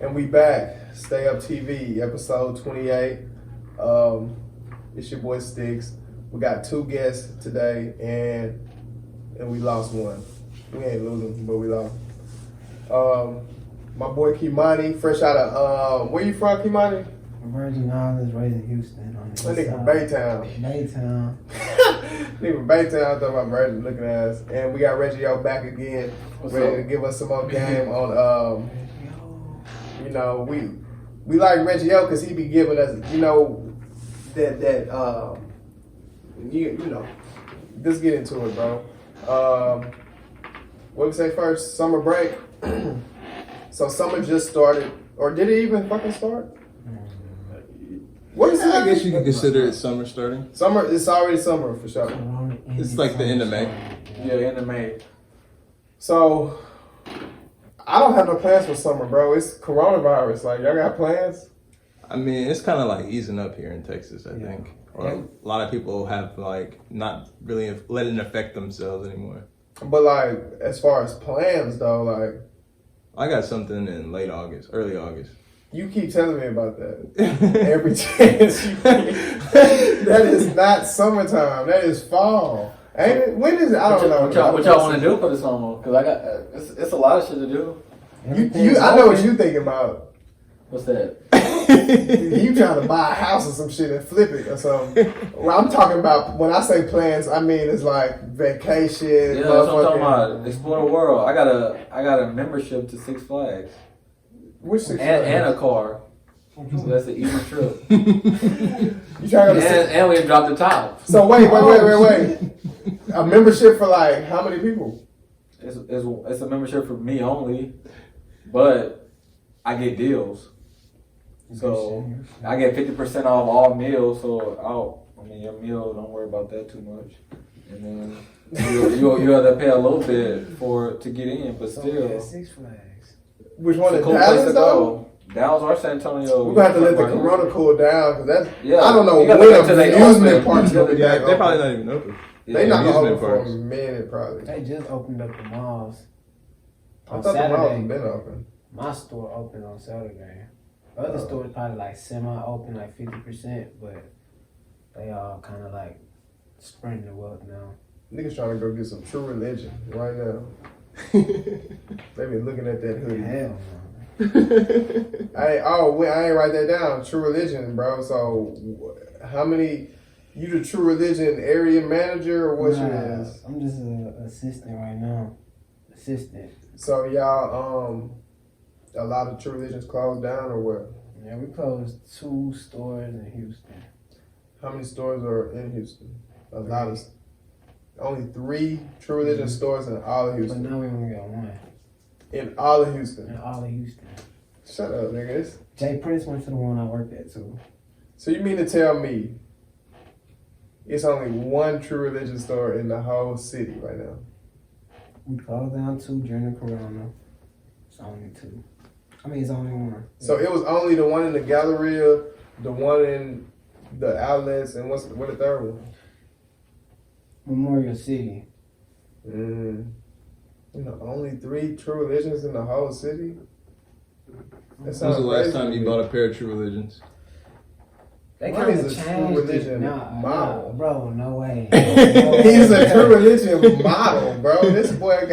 And we back. Stay Up TV, episode 28. It's your boy Stixx. We got 2 guests today, and we lost one. We ain't losing, but we lost. My boy Kimani, fresh out of where you from, Kimani? Virgin Islands, raised in Houston. On the That nigga from Baytown. Baytown. Nigga from Baytown, talking about Virgin looking ass. And we got Reggie back again, ready to give us some more game on you know, we like Reggie because he be giving us, you know, you know, let's get into it, bro. What we say first? Summer break. So summer just started, or did it even fucking start? What is it? I guess you can consider it summer starting. Summer, it's already summer for sure. It's like the end of May. Yeah, end of May. So I don't have no plans for summer, bro. It's coronavirus. Like, y'all got plans? I mean, it's kind of like easing up here in Texas, I think. Or a lot of people have like not really letting it affect themselves anymore. But like, as far as plans though, like, I got something in late August, early August. you keep telling me about that every chance you get. That is not summertime. That is fall. Ain't it? When is it? I don't know. What y'all want to do for the summer? Because I got it's a lot of shit to do. I know what you thinking about. What's that? You trying to buy a house or some shit and flip it or something. Well, I'm talking about, when I say plans, I mean it's like vacation. Yeah, that's what I'm talking about. Explore the world. I got a membership to Six Flags. Which Six and, Flags? and a car. So that's an even trip. You trying to and we dropped the top. So wait. A membership for like how many people? It's a membership for me only, but I get deals. So I get 50% off all meals. So your meal, don't worry about that too much. And then you have to pay a little bit to get in, but still. Six Flags. Which one is cool Dallas though? Dallas or San Antonio. We're gonna have to let the corona cool down because that's. Yeah, I don't know when the amusement parks gonna be back. They're probably not even open. They not gonna open amusement for parks. a minute probably. They just opened up the malls. I On thought the malls Saturday, had been open. my store opened on Saturday. Other stores probably like semi-open, like 50%, but they all kind of like spreading the wealth now. Niggas trying to go get some True Religion right now. They been looking at that hoodie. Hell I ain't write that down. True Religion, bro. So, how many? You the True Religion area manager or what you is? I'm just an assistant right now. Assistant. So y'all, a lot of True Religions closed down or what? Yeah, we closed 2 stores in Houston. How many stores are in Houston? A lot of. Only 3 True Religion stores in all of But Houston. now we only got 1. In all of Houston. In all of Houston. Shut up, niggas. Jay Prince went to the one I worked at too. So you mean to tell me it's only 1 True Religion store in the whole city right now? We closed down 2 during the corona. It's only 2. I mean, it's only 1. So it was only the one in the Galleria, the one in the outlets, and what the third one? Memorial City. You know, only 3 True Religions in the whole city? That When was sounds the last crazy time to you me. bought a pair of True Religions? They What kind is of a True changed it. Religion model? Bro, no way. He's a True Religion model, bro. This boy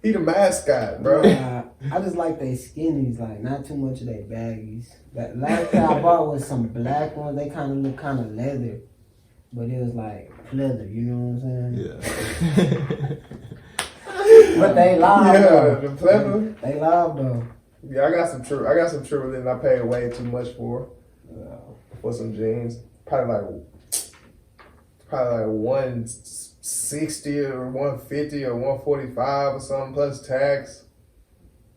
he the mascot, bro. I just like they skinnies, like not too much of they baggies. That last pair I bought was some black ones. They kind of look kind of leather, but it was like pleather. You know what I'm saying? Yeah. But they live though. The pleather. They live though. Yeah, I got some True Religion I paid way too much for some jeans. Probably like 160 or 150 or 145 or something plus tax.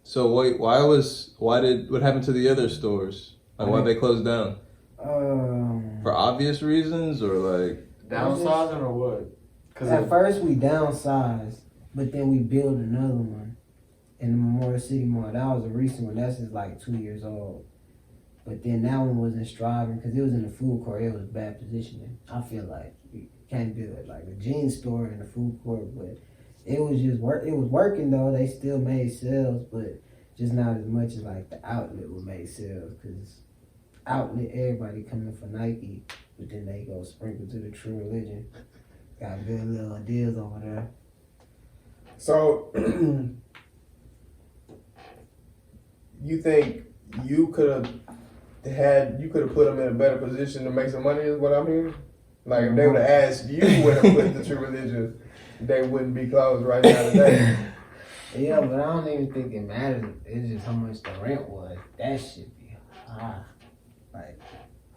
So wait, what happened to the other stores? Like why they closed down? For obvious reasons or like Downsizing or what? At first we downsized, but then we built another one in the Memorial City Mall. That was a recent one. That's just like 2 years old. But then that one wasn't striving because it was in the food court. It was bad positioning. I feel like you can't do it like a jean store in the food court, but it was just work. It was working though. They still made sales, but Just not as much as like the outlet would make sales, because outlet everybody coming for Nike, but then they go sprinkle to the True Religion. Got good little deals over there. So, you think you could have put them in a better position to make some money? Is what I'm hearing. Like if they would have asked you where to put the True Religion, they wouldn't be closed right now today. Yeah, but I don't even think it matters. It's just how much the rent was. That should be high. Like,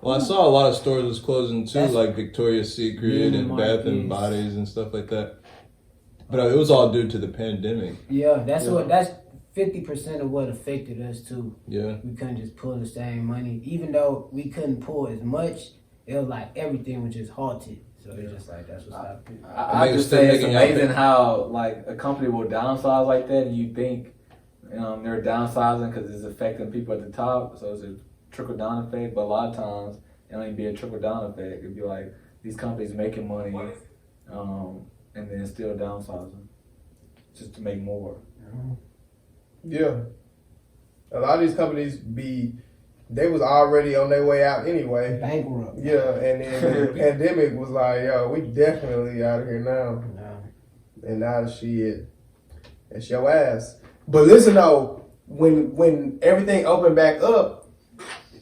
well, I saw a lot of stores was closing too, That's- like Victoria's Secret and Bath and Marcus. Bodies and stuff like that. But it was all due to the pandemic. yeah, that's 50% of what affected us too. Yeah. We couldn't just pull the same money, even though we couldn't pull as much. It was like everything was just halted. So it's just like that's what stopped it. I just say it's amazing how like a company will downsize like that, and you think they're downsizing because it's affecting people at the top, so it's a trickle down effect. But a lot of times it don't even be a trickle down effect. It'd be like these companies making money, and then still downsizing just to make more. Yeah, a lot of these companies they was already on their way out anyway. Bankrupt. Yeah, and then the pandemic was like, yo, we definitely out of here now. No. And now shit, it's your ass. But listen though, when everything opened back up,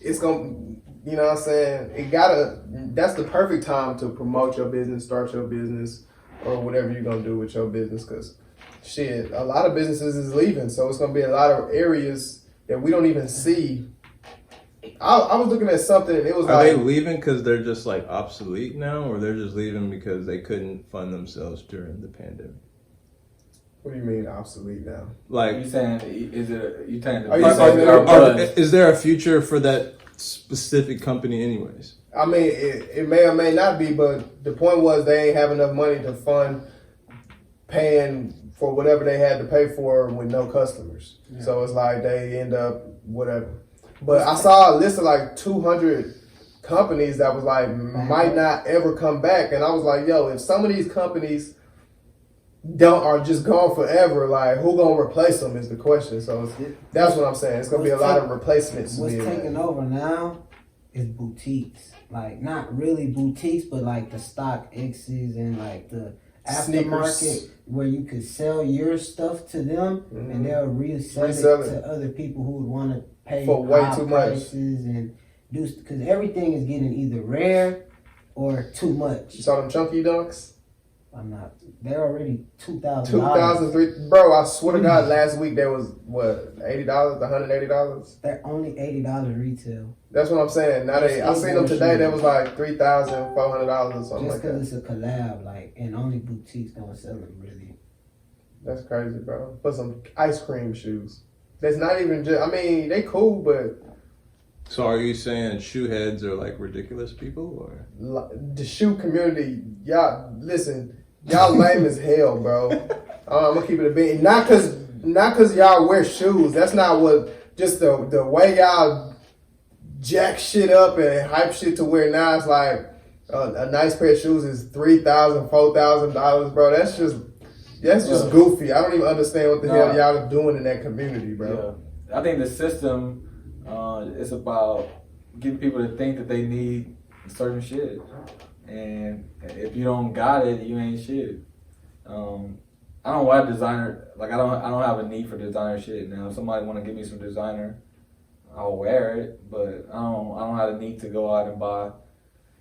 it's gonna, you know what I'm saying? That's the perfect time to promote your business, start your business, or whatever you're gonna do with your business. Cause shit, a lot of businesses is leaving, so it's gonna be a lot of areas that we don't even see. I was looking at something and it was Are they leaving because they're just like obsolete now, or they're just leaving because they couldn't fund themselves during the pandemic? What do you mean obsolete now? Like, You saying is it? You saying Are you saying is there a future for that specific company, anyways? I mean, it may or may not be, but the point was they ain't have enough money to fund paying for whatever they had to pay for with no customers. Yeah. So it's like they end up whatever. But I saw a list of like 200 companies that was like might not ever come back, and I was like, yo, if some of these companies are just gone forever, like who gonna replace them is the question. So that's what I'm saying. It's gonna be a lot of replacements. What's taking over now is boutiques. Like not really boutiques, but like the StockX's and like the aftermarket where you could sell your stuff to them, and they'll resell it to other people who would want to pay for way high too prices much and do, because everything is getting either rare or too much. You saw them chunky dunks? I'm not. They're already $2,000. $2,000, bro. I swear to God, last week there was what $80, $180. They're only $80 retail. That's what I'm saying. Now I seen them today. That was like $3,400 or something like that. Just because it's a collab, like, and only boutiques don't sell them really. That's crazy, bro. For some ice cream shoes. That's not even just. I mean, they cool, but. So are you saying shoe heads are like ridiculous people, or the shoe community? Y'all listen. Y'all lame as hell, bro. I'm gonna keep it a bit. Not cause y'all wear shoes. That's not what. Just the way y'all jack shit up and hype shit to where now it's like a nice pair of shoes is $3,000, $4,000, bro. That's just goofy. I don't even understand what the hell y'all are doing in that community, bro. Yeah. I think the system is about getting people to think that they need certain shit, and if you don't got it, you ain't shit. I don't wear designer. Like I don't have a need for designer shit now. If somebody want to give me some designer, I'll wear it, but I don't have a need to go out and buy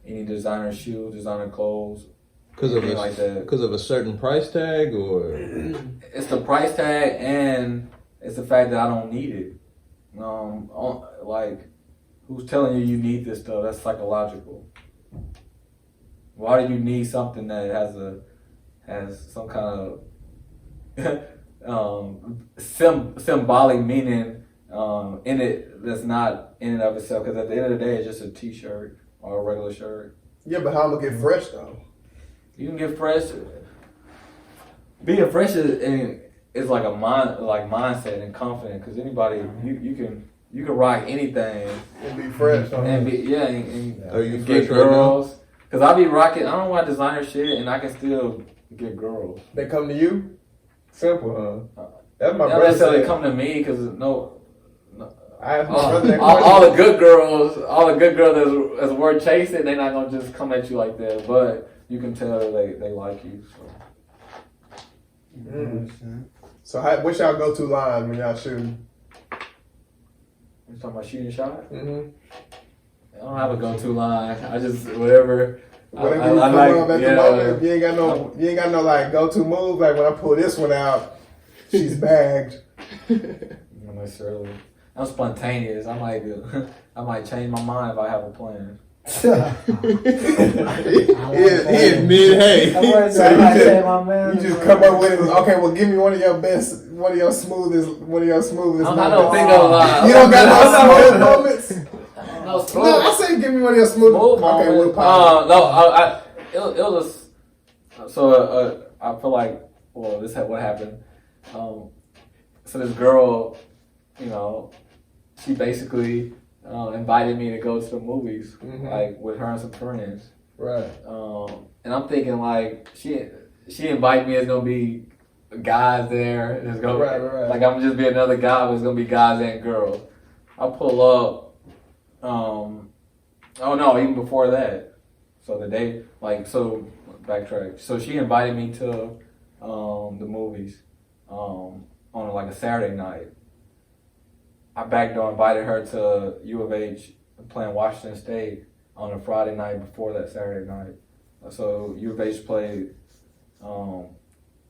any designer shoes, designer clothes. Because of a certain price tag, or it's the price tag, and it's the fact that I don't need it. Like, who's telling you need this stuff? That's psychological. Why do you need something that has some kind of symbolic meaning in it that's not in and of itself? Because at the end of the day, it's just a T-shirt or a regular shirt. Yeah, but how am I gonna get fresh though? You can get fresh. Being fresh is like a mindset and confident. Because anybody, you can rock anything and be fresh. And are you get girls? Because I be rocking. I don't want designer shit, and I can still get girls. They come to you. Simple, huh? That's my brother. Not necessarily come to me, because no. I asked my brother that all the good girls that's worth chasing, they're not gonna just come at you like that. But you can tell they like you. So. So what's y'all go-to line when y'all shooting? You talking about shooting shot? Mm-hmm. I don't have a go-to line. I just whatever. Whatever you come like, up at the moment, you ain't got no like go-to move. Like when I pull this one out, she's bagged. Not necessarily. I'm spontaneous. I might change my mind if I have a plan. He admit, hey. You just come up with it. Okay, well, give me one of your smoothest. I don't think of a lot. You don't got no smooth moments. No, I say give me one of your smooth moments. Okay, we'll pop. It was so. I feel like this is what happened. So this girl, she basically invited me to go to the movies, like with her and some friends. Right. And I'm thinking like she invited me. It's gonna be guys there. It's gonna right. Like I'm just be another guy. But it's gonna be guys and girls. I pull up. Oh no! Even before that. So the day, backtrack. So she invited me to the movies on like a Saturday night. I backdoor invited her to U of H playing Washington State on a Friday night before that Saturday night. So U of H played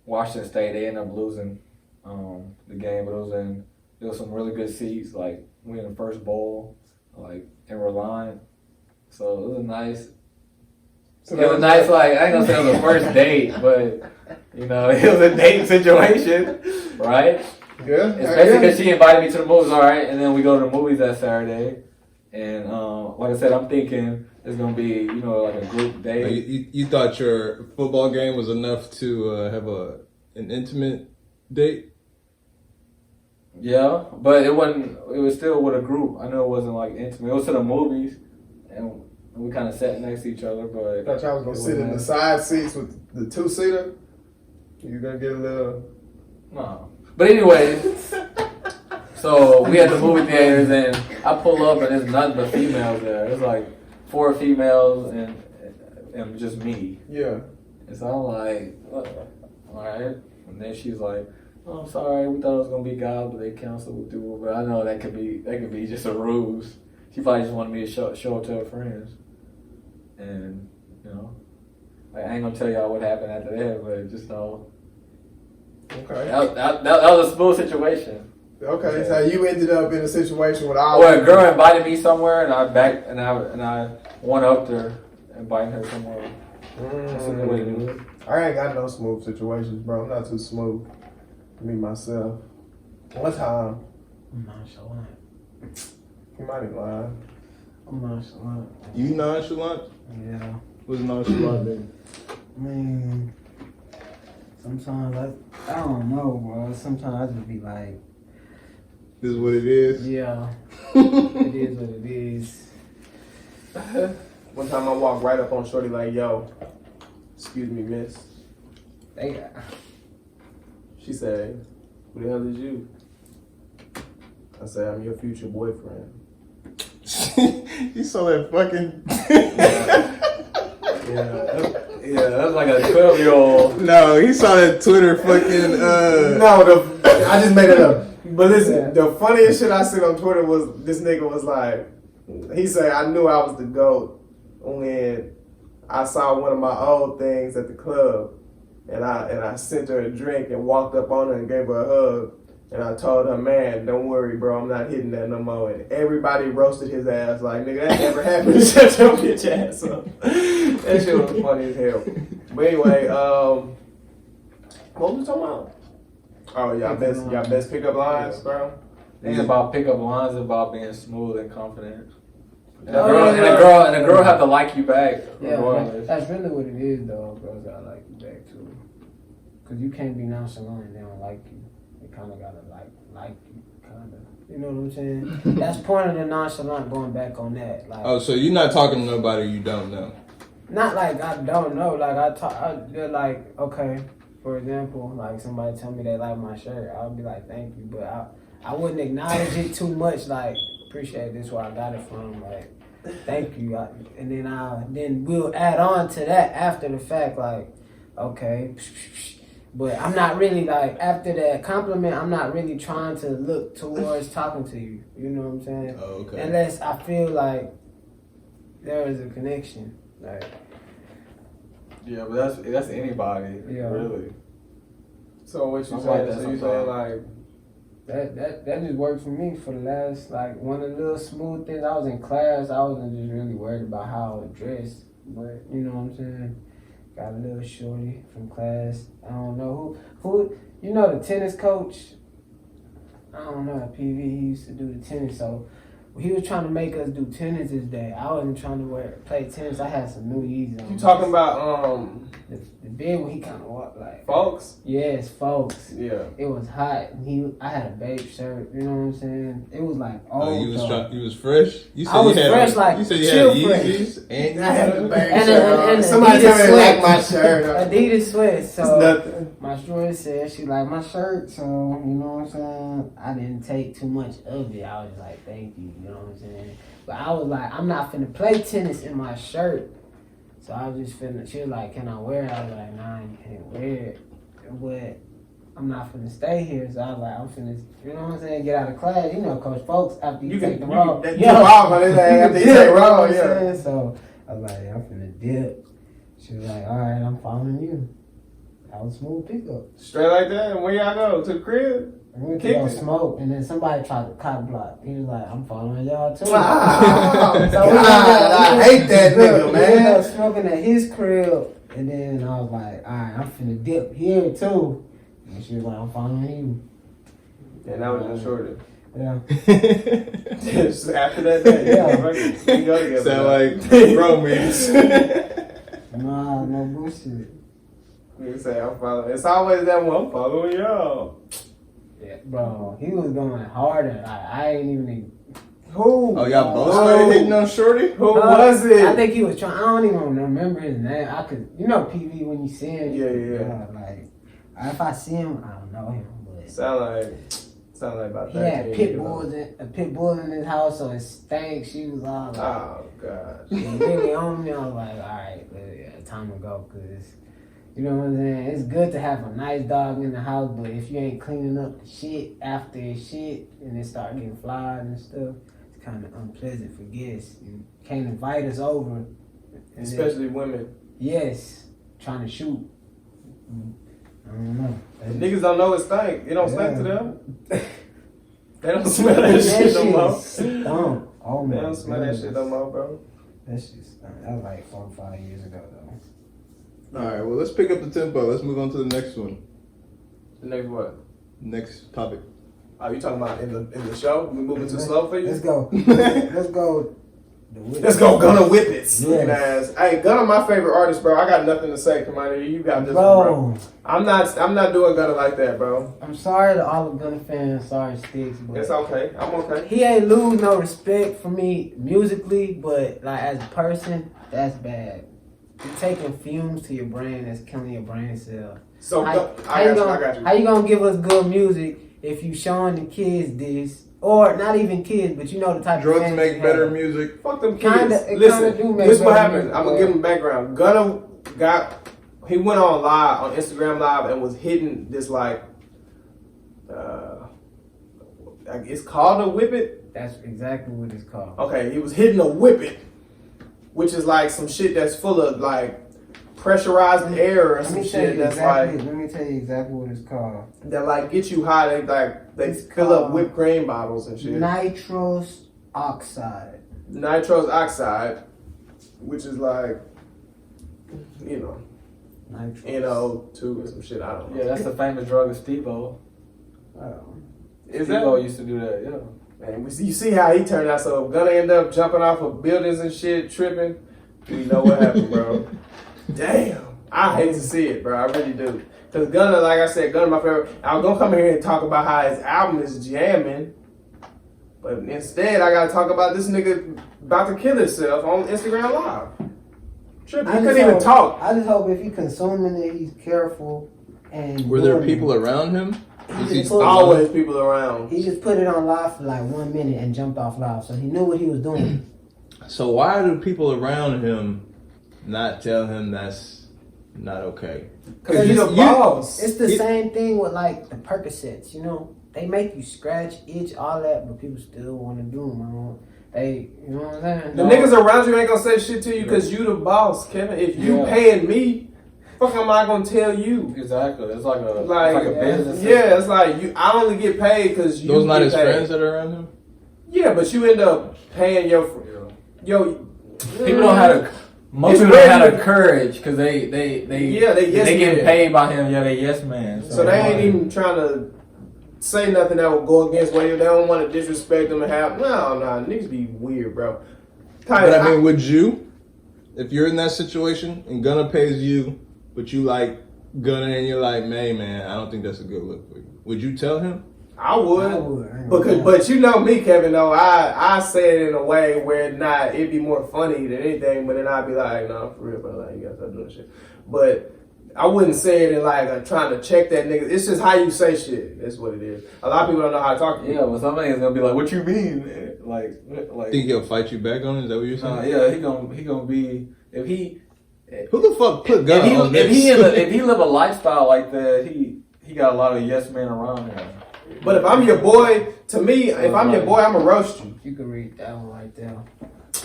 Washington State. They ended up losing the game, but there was some really good seats. Like we in the first bowl, like in Reliant. So it was nice. It was nice. Like I ain't gonna say it was a first date, but it was a date situation, right? Yeah. Especially because she invited me to the movies, all right, and then we go to the movies that Saturday, and like I said, I'm thinking it's gonna be like a group date. You thought your football game was enough to have an intimate date? Yeah, but it wasn't. It was still with a group. I know it wasn't like intimate. It was to the movies, and we kind of sat next to each other. But I thought y'all was gonna sit in the side seats with the two-seater. You gonna get a little. No. But anyway, so we had the movie theaters, and I pull up, and there's nothing but females there. It's like 4 females and just me. Yeah. And so I'm like, all right. And then she's like, "Oh, I'm sorry, we thought it was gonna be guys, but they canceled with But I know that could be just a ruse. She probably just wanted me to show up to her friends, and I ain't gonna tell y'all what happened after that, but just know. Okay. That was a smooth situation. Okay, yeah. So you ended up in a situation with all. Well, a girl invited me somewhere, and I went up there, inviting her somewhere. That's a good way to do it. I ain't got no smooth situations, bro. I'm not too smooth. Me myself. One time. I'm nonchalant. You might be lying. I'm nonchalant. You nonchalant? Yeah. What's nonchalant then? I mean, sometimes I don't know, bro. Sometimes I just be like, this is what it is? yeah, it is what it is. One time I walked right up on Shorty like, yo, excuse me, miss. She said, who the hell is you? I said, I'm your future boyfriend. You saw that fucking... Yeah, that's like a 12-year-old. No, he saw that Twitter fucking... No, I just made it up. But listen, the funniest shit I seen on Twitter was this nigga was like, he said, I knew I was the GOAT when I saw one of my old things at the club, and I sent her a drink and walked up on her and gave her a hug, and I told her, man, don't worry, bro, I'm not hitting that no more. And everybody roasted his ass like, nigga, that never happened. Shut your bitch ass up. That shit was funny as hell. But anyway, what was we talking about? Oh, y'all best pickup lines, bro? It ain't about pickup lines, it's about being smooth and confident. And a girl have to like you back. Yeah, that's really what it is, though. Girls gotta like you back too, cause you can't be nonchalant and they don't like you. They kind of gotta like you, kind of. You know what I'm saying? That's point of the nonchalant. Going back on that, like. Oh, so you're not talking to nobody you don't know? Not like I don't know. Like they're like, okay. For example, like somebody tell me they like my shirt, I'll be like, thank you, but I wouldn't acknowledge it too much. Like, appreciate this where I got it from. Like, thank you. And then we'll add on to that after the fact. Like, okay. But I'm not really like after that compliment. I'm not really trying to look towards talking to you. You know what I'm saying? Oh, okay. Unless I feel like there is a connection. Like, Yeah, but that's anybody. Yeah. Really. So what you I'm saying? like that So you saying sometimes. like that just worked for me for the last, like, one of the little smooth things. I was in class. I wasn't just really worried about how I was dressed. But, you know what I'm saying? Got a little shorty from class. I don't know who you know, the tennis coach. I don't know, PV, he used to do the tennis, so he was trying to make us do tennis this day. I wasn't trying to play tennis. I had some new Yeezys on. you talking about the bed when he kind of walked like. folks? Yes, folks. Yeah. It was hot. I had a babe shirt. You know what I'm saying? It was like You was fresh. You said I was you had, fresh, like, you said you chill had fresh. Yeezys and you I had a had baby And shirt on. and Somebody Adidas tell me they like my sweats. shirt. Adidas sweats. It's So nothing. my shorty said she liked my shirt. So you know what I'm saying? I didn't take too much of it. I was like, thank you. You know what I'm saying? But I was like, I'm not finna play tennis in my shirt. So I was just finna. She was like, can I wear it? I was like, nah, you can't wear it. But I'm not finna stay here. So I was like, I'm finna, you know what I'm saying, get out of class. You know, Coach Folks, after you take the roll. You wrong on his ass after you take wrong, yeah. So I was like, I'm finna dip. She was like, all right, I'm following you. That was smooth pickup. Straight like that, and where y'all go? To the crib? We went to go smoke, and then somebody tried to cock block. He was like, I'm following y'all too. Wow. So we God, I hate that nigga, we ended man. up smoking at his crib, and then I was like, all right, I'm finna dip here too. And she was like, I'm following you. And that was just shorter. Yeah. Just after that day, Yeah. we go together. Sound like romance. Nah, no bullshit. We say I'm following. It's always that one. I'm following y'all. Yeah, bro, he was going harder. I ain't even. Who? Oh, y'all both started hitting on Shorty? Who was it? I think he was trying. I don't even remember his name. I could, you know, PV when you see him. Yeah. Like, if I see him, I don't know him, but Sound like about he that. had a pit bull in his house, so it stank. She was all like, Oh God. she really on me. I was like, all right, yeah, time to go, cause you know what I'm saying. It's good to have a nice dog in the house, but if you ain't cleaning up the shit after it's shit and it start getting flies and stuff, it's kind of unpleasant for guests. You can't invite us over, and Especially women. yes, trying to shoot. I don't know. Niggas don't know it stink. It don't stink to them. They don't smell that shit no more. Stunk. Oh my They don't smell that shit no more, bro. That shit stunk. That was like 4 or 5 years ago, though. All right, well, let's pick up the tempo. Let's move on to the next one. The next what? Next topic. Are you talking about in the show? We moving too slow for you? Let's go. Let's go. Let's go, Gunna Whippets. Yes. Hey, Gunna, my favorite artist, bro. I got nothing to say, Kimani. You got this Bro. one, bro. I'm not doing Gunna like that, bro. I'm sorry to all the Gunna fans. Sorry, Stixx. But It's okay. I'm okay. he ain't lose no respect for me musically, but like as a person, that's bad. You're taking fumes to your brain that's killing your brain cell. So, I I got you. How you gonna give us good music if you showing the kids this? Or not even kids, but you know the type of Drugs fans make you better have. music. Fuck them kids. Kinda- it Listen, kinda do make this what better happened. music, I'm gonna bro. give him background. Gunna he went on live on Instagram Live and was hitting this like, it's called a whippet. That's exactly what it's called. Okay, he was hitting a whippet, which is like some shit that's full of like pressurized air or Let some me tell shit you that's exactly. like Let me tell you exactly what it's called. that like get you high. They It's fill up called whipped cream bottles and shit. Nitrous oxide. Nitrous oxide, which is like, you know, Nitrous. NO2 or some shit. I don't know. Yeah, that's the famous drug of Steve-O. Oh. Is Steve-O that? used to do that, yeah. Man, you see how he turned out. So Gunna end up jumping off of buildings and shit, tripping. You know what happened, bro? Damn, I hate to see it, bro. I really do. Cause Gunna, like I said, Gunna my favorite. I was gonna come here and talk about how his album is jamming, but instead I gotta talk about this nigga about to kill himself on Instagram Live. Tripping. He couldn't even talk. I just hope if he consuming it, he's careful. And Were there doing it. people around him? always people around. He just put it on live for like 1 minute and jumped off live, so he knew what he was doing. So why do people around him not tell him that's not okay? Because he's a boss. It's the same thing with like the Percocets, you know? They make you scratch, itch, all that, but people still want to do them. They, you know what I'm saying? The niggas around you ain't gonna say shit to you because you the boss, Kevin. If you paying me, fuck am I gonna tell you? Exactly. It's like a business. Yeah, it's like I only get paid because you. Those not his paid. friends that are around him. Yeah, but you end up paying your. People don't have the. Most people don't have the courage because they get paid by him. Yeah, they yes man. So they ain't even trying to say nothing that will go against what they don't want to disrespect them and have. No, niggas be weird, bro. But I mean, would you, if you're in that situation and Gunna pays you, but you like Gunna and you're like, man, I don't think that's a good look for you. Would you tell him? I would. But you know me, Kevin, though, I say it in a way where it'd be more funny than anything, but then I'd be like, no, for real, bro, like, you gotta stop doing shit. But I wouldn't say it in like trying to check that nigga. It's just how you say shit. That's what it is. A lot of people don't know how to talk to you. Yeah, but somebody is gonna be like, what you mean? Like think he'll fight you back on it? Is that what you're saying? Yeah, he gonna be if he. Who the fuck put Gunna on this? If he live a lifestyle like that, he got a lot of yes men around him. But if I'm your boy, to me, if I'm your boy, I'ma roast you. You can read that one right there.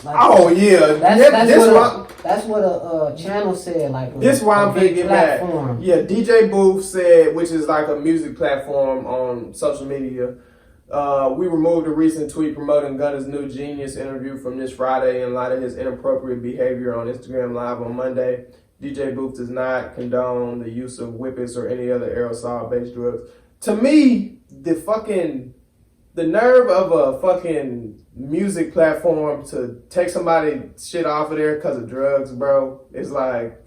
Like, oh yeah, that's what a channel said. Like this is why I'm finna get mad. Yeah, DJ Booth said, which is like a music platform on social media. We removed a recent tweet promoting Gunna's new Genius interview from this Friday in light of his inappropriate behavior on Instagram Live on Monday. DJ Booth does not condone the use of whippets or any other aerosol-based drugs. To me, the nerve of a fucking music platform to take somebody shit off of there because of drugs, bro, is like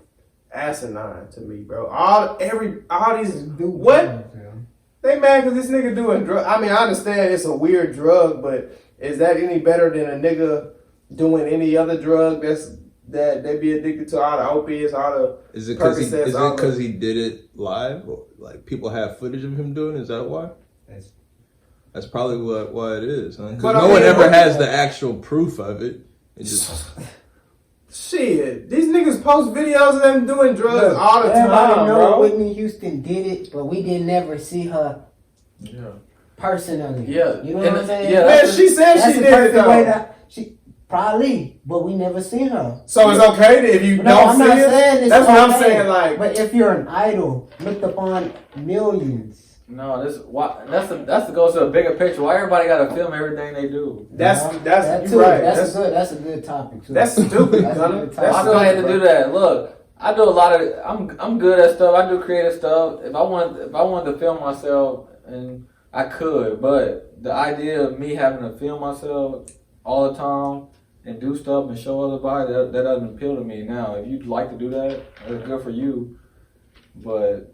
asinine to me, bro. All these what? They mad because this nigga doing drug. I mean, I understand it's a weird drug, but is that any better than a nigga doing any other drug that they be addicted to, all the opiates, all the Is it because he did it live? Or, like, people have footage of him doing it? Is that why? That's probably why it is, huh? Because no one ever has the actual proof of it. It just... Shit, these niggas post videos of them doing drugs all the time, everybody know bro. Whitney Houston did it, but we didn't never see her personally. Yeah. You know what I'm saying? Yeah, man, she said she did it, though. Probably, but we never seen her. So it's okay if you don't see it? That's what I'm saying, like... But if you're an idol, looked upon millions... No, that's to go to a bigger picture. Why everybody got to film everything they do? That's right. That's a good topic too. That's stupid. That's I still had to do that. Look, I do a lot of. I'm good at stuff. I do creative stuff. If I wanted to film myself, and I could, but the idea of me having to film myself all the time and do stuff and show everybody that doesn't appeal to me. Now, if you'd like to do that, that's good for you, but.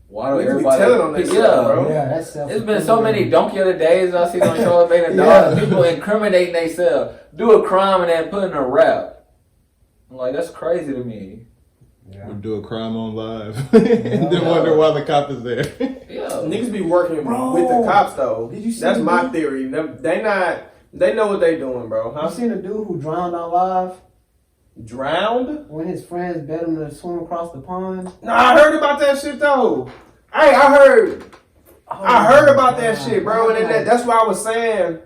Why do everybody telling on that stuff, bro? Yeah, that's it's been so many donkey other days I see on Charlotte Bailey Dog. People incriminating themselves, do a crime and then put in a rap. I'm like, that's crazy to me. Yeah. Or do a crime on live and then wonder why the cop is there. Yeah, niggas be working with the cops though. That's my theory. They know what they doing, bro. You seen a dude who drowned on live? Drowned? When his friends bet him to swim across the pond? Nah, I heard about that shit though. Hey, I heard about that shit, bro. And then that's why I was saying,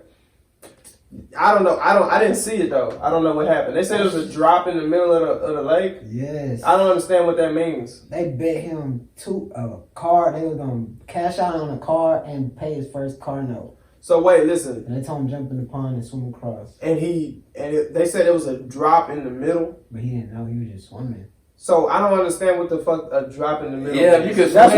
I don't know. I didn't see it though. I don't know what happened. They said it was a drop in the middle of the lake. Yes. I don't understand what that means. They bet him a car. They were gonna cash out on a car and pay his first car note. So wait, listen. And they told him jump in the pond and swim across. And they said it was a drop in the middle. But he didn't know, he was just swimming. So I don't understand what the fuck a drop in the middle. Yeah, if you could swim. If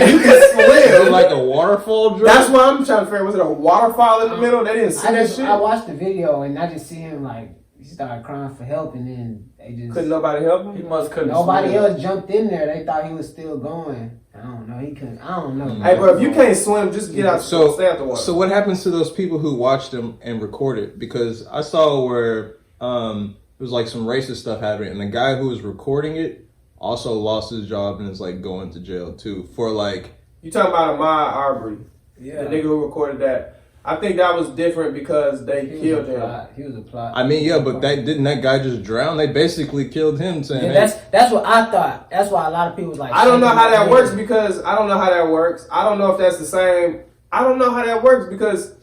you could swim. Like a waterfall drop? That's what I'm trying to figure out. Was it a waterfall in the middle? They didn't see that shit? I watched the video and I just see him like, he started crying for help and then they just... Couldn't nobody help him? He must couldn't Nobody swim. else jumped in there. They thought he was still going. I don't know. He couldn't. I don't know. Hey, bro, if you can't swim, just get out. Stay out the water. So what happens to those people who watched him and recorded? Because I saw where it was like some racist stuff happening, and the guy who was recording it also lost his job and is like going to jail too for like You talking about Ahmaud Arbery? Yeah. The nigga who recorded that. I think that was different because they killed him. He was a plot. I mean, yeah, but didn't that guy just drown? They basically killed him, saying, Yeah, that's what I thought. That's why a lot of people was like. I don't know how that works because I don't know how that works. I don't know if that's the same. I don't know how that works because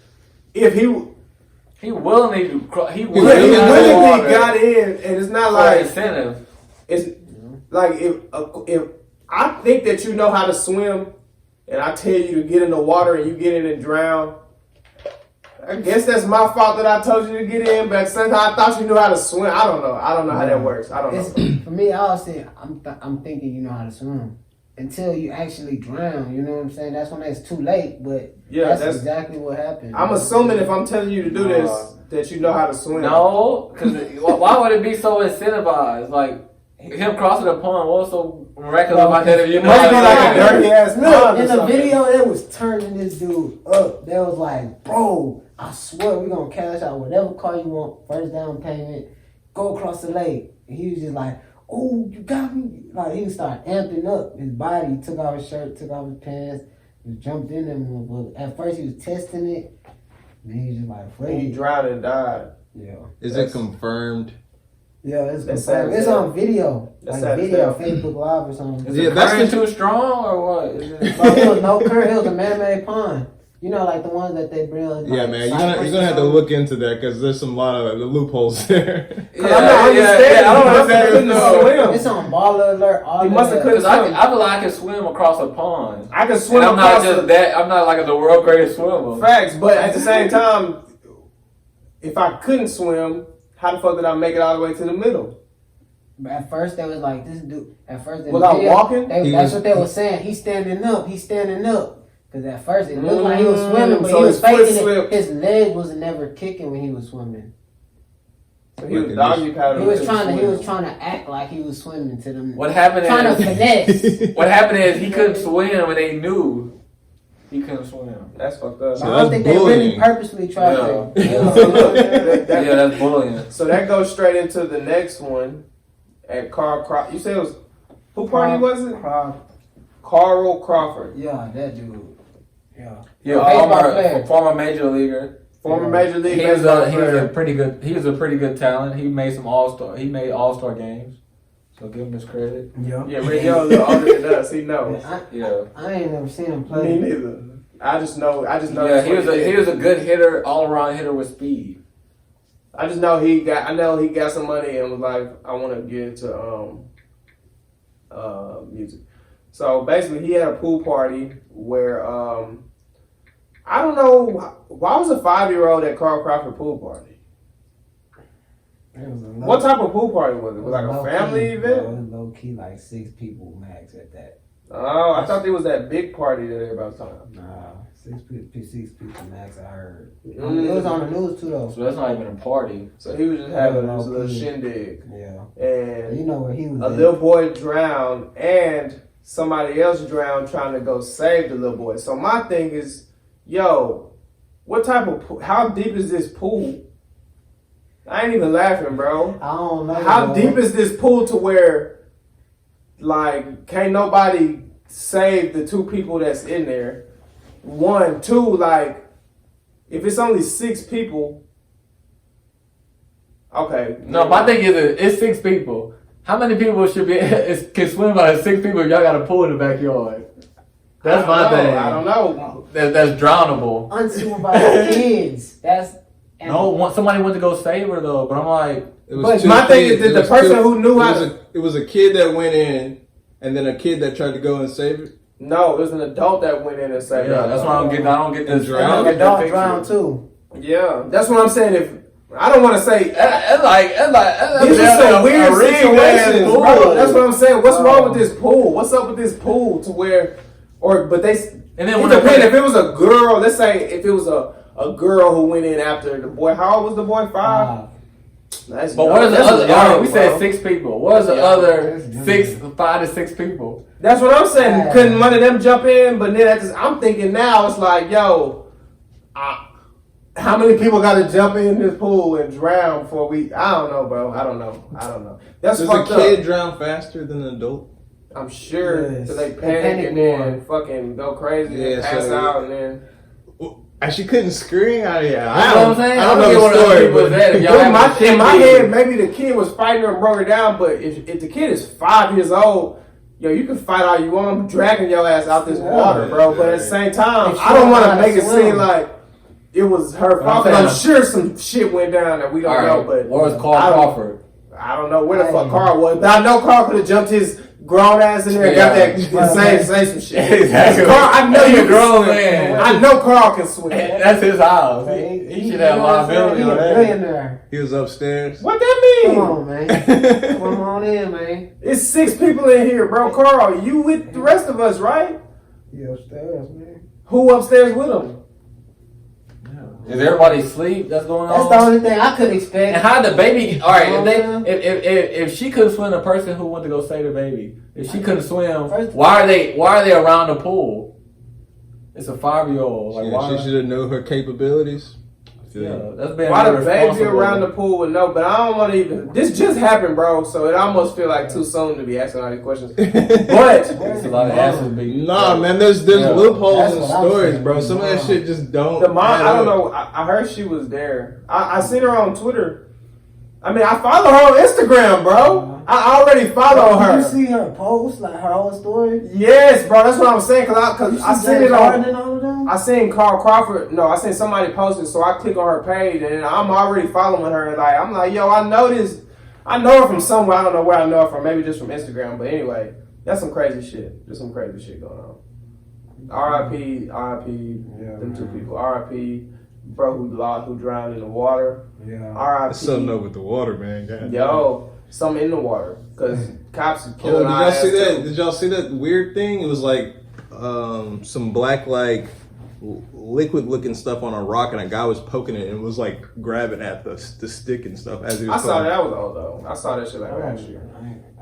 if he willingly got in, and it's not like incentive. It's like if I think that you know how to swim, and I tell you to get in the water and you get in and drown. I guess that's my fault that I told you to get in, but at the same time, I thought you knew how to swim. I don't know how that works. I don't know. For me, I always say I'm thinking you know how to swim until you actually drown. You know what I'm saying? That's when it's too late. But yeah, that's exactly what happened. I'm assuming if I'm telling you to do this, that you know how to swim. No, because why would it be so incentivized? Like him crossing the pond, what's so miraculous about that? If you know must be like a dirty ass pond. In the video, it was turning this dude up. They was like, bro, I swear we gonna cash out whatever car you want, first down payment, go across the lake. And he was just like, oh, you got me. Like he started amping up his body, took off his shirt, took off his pants, just jumped in them. At first he was testing it, and he was just like afraid. He drowned and died. Yeah. Is it confirmed? Yeah, it's confirmed. It's on video. That's like video, Facebook Live or something. Is it current too strong or what? It was no current. It was a man-made pond. You know, like the ones that they bring. Like, yeah, man, you're gonna have to look into that because there's some lot of loopholes there. I don't understand. It's on Baller Alert. He must have because I feel like I can swim across a pond. I can swim. And I'm not just that. I'm not like the world greatest swimmer. Facts, but at the same time, if I couldn't swim, how the fuck did I make it all the way to the middle? But at first they was like, this dude. At first they without walking. That's what they were saying. He's standing up. He's standing up. Because at first it looked like he was swimming, but so he was faking it. His leg was never kicking when he was swimming. So he was doggy paddling. He was trying to act like he was swimming to them. What happened trying to finesse. What happened is he couldn't swim when they knew he couldn't swim. That's fucked up. So I don't think they really purposely tried to. That's bullying. So that goes straight into the next one at Carl Crawford. You said it was who party was it? Carl Crawford. Yeah, that dude. Yeah, former major leaguer. Former major league. He was a pretty good talent. He made some all-star. He made all-star games. So give him his credit. Yeah. Yeah, Reggie a little older than us. He knows. I ain't never seen him play. Me neither. I just know. Yeah, he was a good hitter, all-around hitter with speed. I just know he got some money and was like, I want to get into music. So basically, he had a pool party where I don't know why was a 5-year-old at Carl Crawford pool party. What type of pool party was it? Was it like a family event? It was low key, like 6 people max at that. Oh, I thought there was that big party that everybody was talking about. Nah, 6 people max. I heard. It was on the news too, though. So that's not even a party. So he was just having this little shindig. Yeah. And you know where he was. A little boy drowned, and somebody else drowned trying to go save the little boy. So my thing is, yo, what type of pool? How deep is this pool? I ain't even laughing, bro. I don't know. How deep is this pool to where, like, can't nobody save the 2 people that's in there? 1, 2, like, if it's only 6 people, okay. No, my thing is it's 6 people. How many people can swim by 6 people if y'all got a pool in the backyard? That's my thing. I don't know. That's drownable. Unsupervised kids. Somebody went to go save her though, but I'm like. But my thing is that the person who knew how to. It was a kid that went in, and then a kid that tried to go and save it. No, it was an adult that went in and saved her. Yeah, that's why I don't get this. An adult drowned too. Yeah, that's what I'm saying. If I don't want to say these are some weird situations, bro. That's what I'm saying. What's wrong with this pool? What's up with this pool to where, but they. And then if it was a girl, let's say if it was a girl who went in after the boy. How old was the boy? 5. But what is the other? All right, we said 6 people. What is the other 5 to 6 people? That's what I'm saying. Couldn't one of them jump in? But then I'm thinking now it's like, yo, how many people got to jump in this pool and drown before we? I don't know, bro. I don't know. That's Does fucked a up. kid drown faster than an adult? I'm sure Yes. because they They panic panic and then more. fucking go crazy Yeah, and pass so- out and then. And she couldn't scream. That's what I'm saying. I don't I don't get know what the other story, people but said. If y'all In have my, a shit in my beat. head, maybe the kid was fighting her and broke her down, but if the kid is 5 years old, yo, you can fight all you want. I'm dragging your ass out this water, bro. But at the same time, I don't want to make it seem like it was her fault. saying- I'm sure some shit went down that we don't All know, right. but Where was Carl I don't- Crawford? I don't know where the fuck Carl was. But I know Carl could have jumped his grown ass in there and got that say some shit. Exactly. Carl, I know He you a grown can swim. man. I know Carl can swim. That's his house. He should have liability He on a that. billionaire. he was upstairs. What that mean? Come on, man. Come on in, man. It's 6 people in here, bro. Carl, you with the rest of us, right? He upstairs, man. Who upstairs with him? Is everybody asleep? That's going That's on. the only thing I could expect. And how the baby? All right, Yeah. if she couldn't swim, the person who went to go save the baby, if she couldn't swim, First- why are they around the pool? It's a 5-year-old. Like why? She should have known her capabilities. I feel Yeah, you. that's been Why the baby irresponsible. around the pool would know, but I don't want to even. This just happened, bro. So it almost feel like too soon to be asking all these questions. But It's a lot of answers being. Nah, man, there's Yeah. loopholes That's in what I'm stories, saying. bro. Some of that shit just don't. the mom, add I don't up. know. I heard she was there. I seen her on Twitter. I mean, I follow her on Instagram, bro. I already follow Did her. you see her post, like her whole story? Yes, bro. That's what I'm saying. Cause I seen it on. and all of them. I seen Carl Crawford. No, I seen somebody posted, so I click on her page, and I'm already following her. Like, I'm like, yo, I know this. I know her from somewhere. I don't know where I know her from. Maybe just from Instagram. But anyway, that's some crazy shit. There's some crazy shit going on. R.I.P. Them 2 people. R.I.P. Bro who drowned in the water. Yeah. R.I.P. There's something up with the water, man. God. Yo, something in the water. Because cops are Oh, killing did our y'all ass see that? too. Did y'all see that weird thing? It was like some black liquid looking stuff on a rock, and a guy was poking it, and it was like grabbing at the stick and stuff as he was. I saw poking. that was old though. I saw that shit like last year.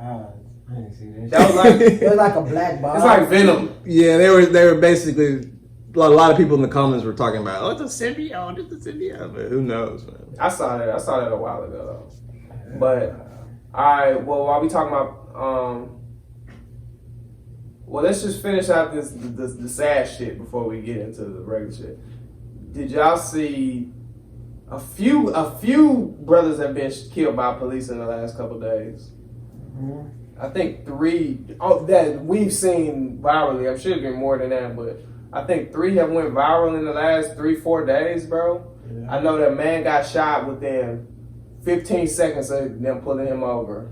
I didn't see that. That was like It was like a black box. it's like Venom. Yeah, they were basically. A lot of people in the comments were talking about, oh, it's a symbiote, but who knows, man? I saw that a while ago though. But alright, well while we talking about well let's just finish out the sad shit before we get into the regular shit. Did y'all see a few brothers have been killed by police in the last couple days? Mhm. I think 3 that we've seen virally. I'm sure it's been more than that, but I think 3 have went viral in the last 3-4 days, bro. Yeah. I know that man got shot within 15 seconds of them pulling him over.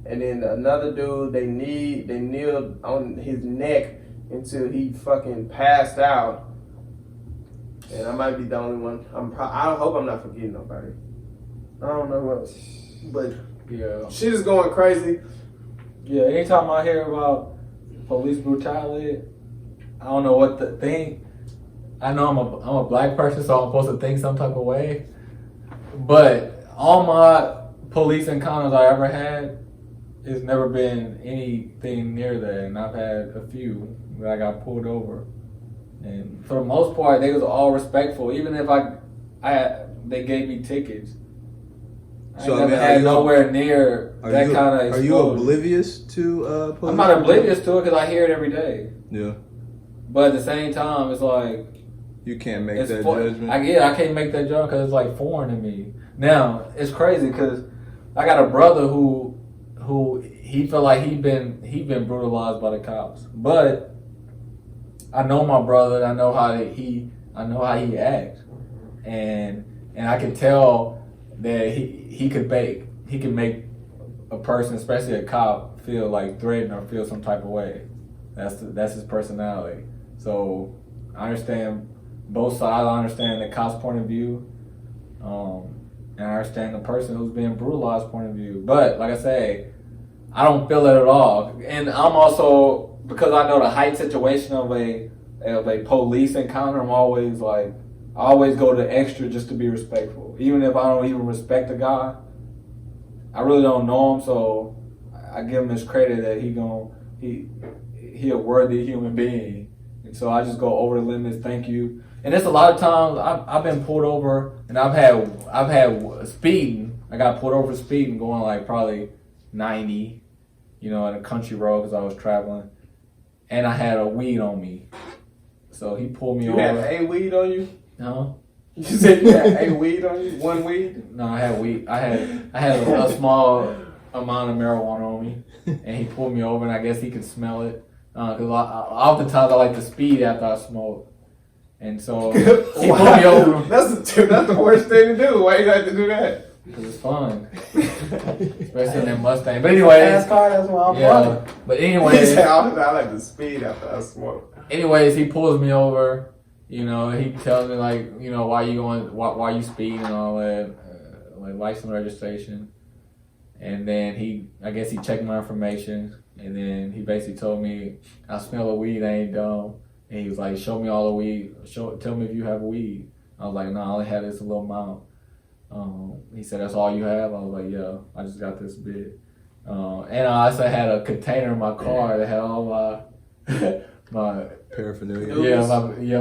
And then another dude, they kneeled on his neck until he fucking passed out. And I might be the only one. I hope I'm not forgetting nobody. I don't know what else. But Yeah. shit is going crazy. Yeah. Anytime I hear about police brutality, I don't know what to think. I know I'm a black person, so I'm supposed to think some type of way. But all my police encounters I ever had, it's never been anything near that, and I've had a few where I got pulled over. And for the most part, they was all respectful. Even if they gave me tickets. So, I I never mean, had nowhere near that kind of. Are you oblivious to police? I'm not oblivious to it because I hear it every day. Yeah, But at the same time, it's like you can't make it's that judgment. judgment. I can't make that judgment because it's like foreign to me. Now it's crazy because I got a brother who he felt like he been brutalized by the cops, but I know my brother. I know how he acts, and I can tell that he could make a person, especially a cop, feel like threatened or feel some type of way. That's his personality. So I understand both sides. I understand the cop's point of view, and I understand the person who's being brutalized point of view. But like I say, I don't feel it at all. And I'm also, because I know the height situation of a police encounter, I always go the extra just to be respectful. Even if I don't even respect the guy, I really don't know him, so I give him his credit that he a worthy human being. And so I just go over the limits, thank you. And it's a lot of times I've been pulled over and I've had speeding. I got pulled over for speeding going like probably 90. in a country road because I was traveling, and I had a weed on me. So he pulled me over. You had a weed on you? Huh? You said you had a weed on you? One weed? No, I had weed. I had a small amount of marijuana on me, and he pulled me over, and I guess he could smell it. Because oftentimes I like to speed after I smoke. And so he pulled me over. That's the worst thing to do. Why you like to do that? Because it's fun. Especially in that Mustang. But anyways. Fast car, that's why I'm running. But He anyways. said, I like to speed after I smoke. Anyways, he pulls me over. He tells me like, why you speeding and all that, like license registration. And then I guess he checked my information, and then he basically told me, I smell a weed, I ain't dumb. And he was like, show me all the weed. Tell me if you have weed. I was like, no, I only have this little amount. He said, that's all you have? I was like, yeah, I just got this bit. And I also had a container in my car that had all my paraphernalia.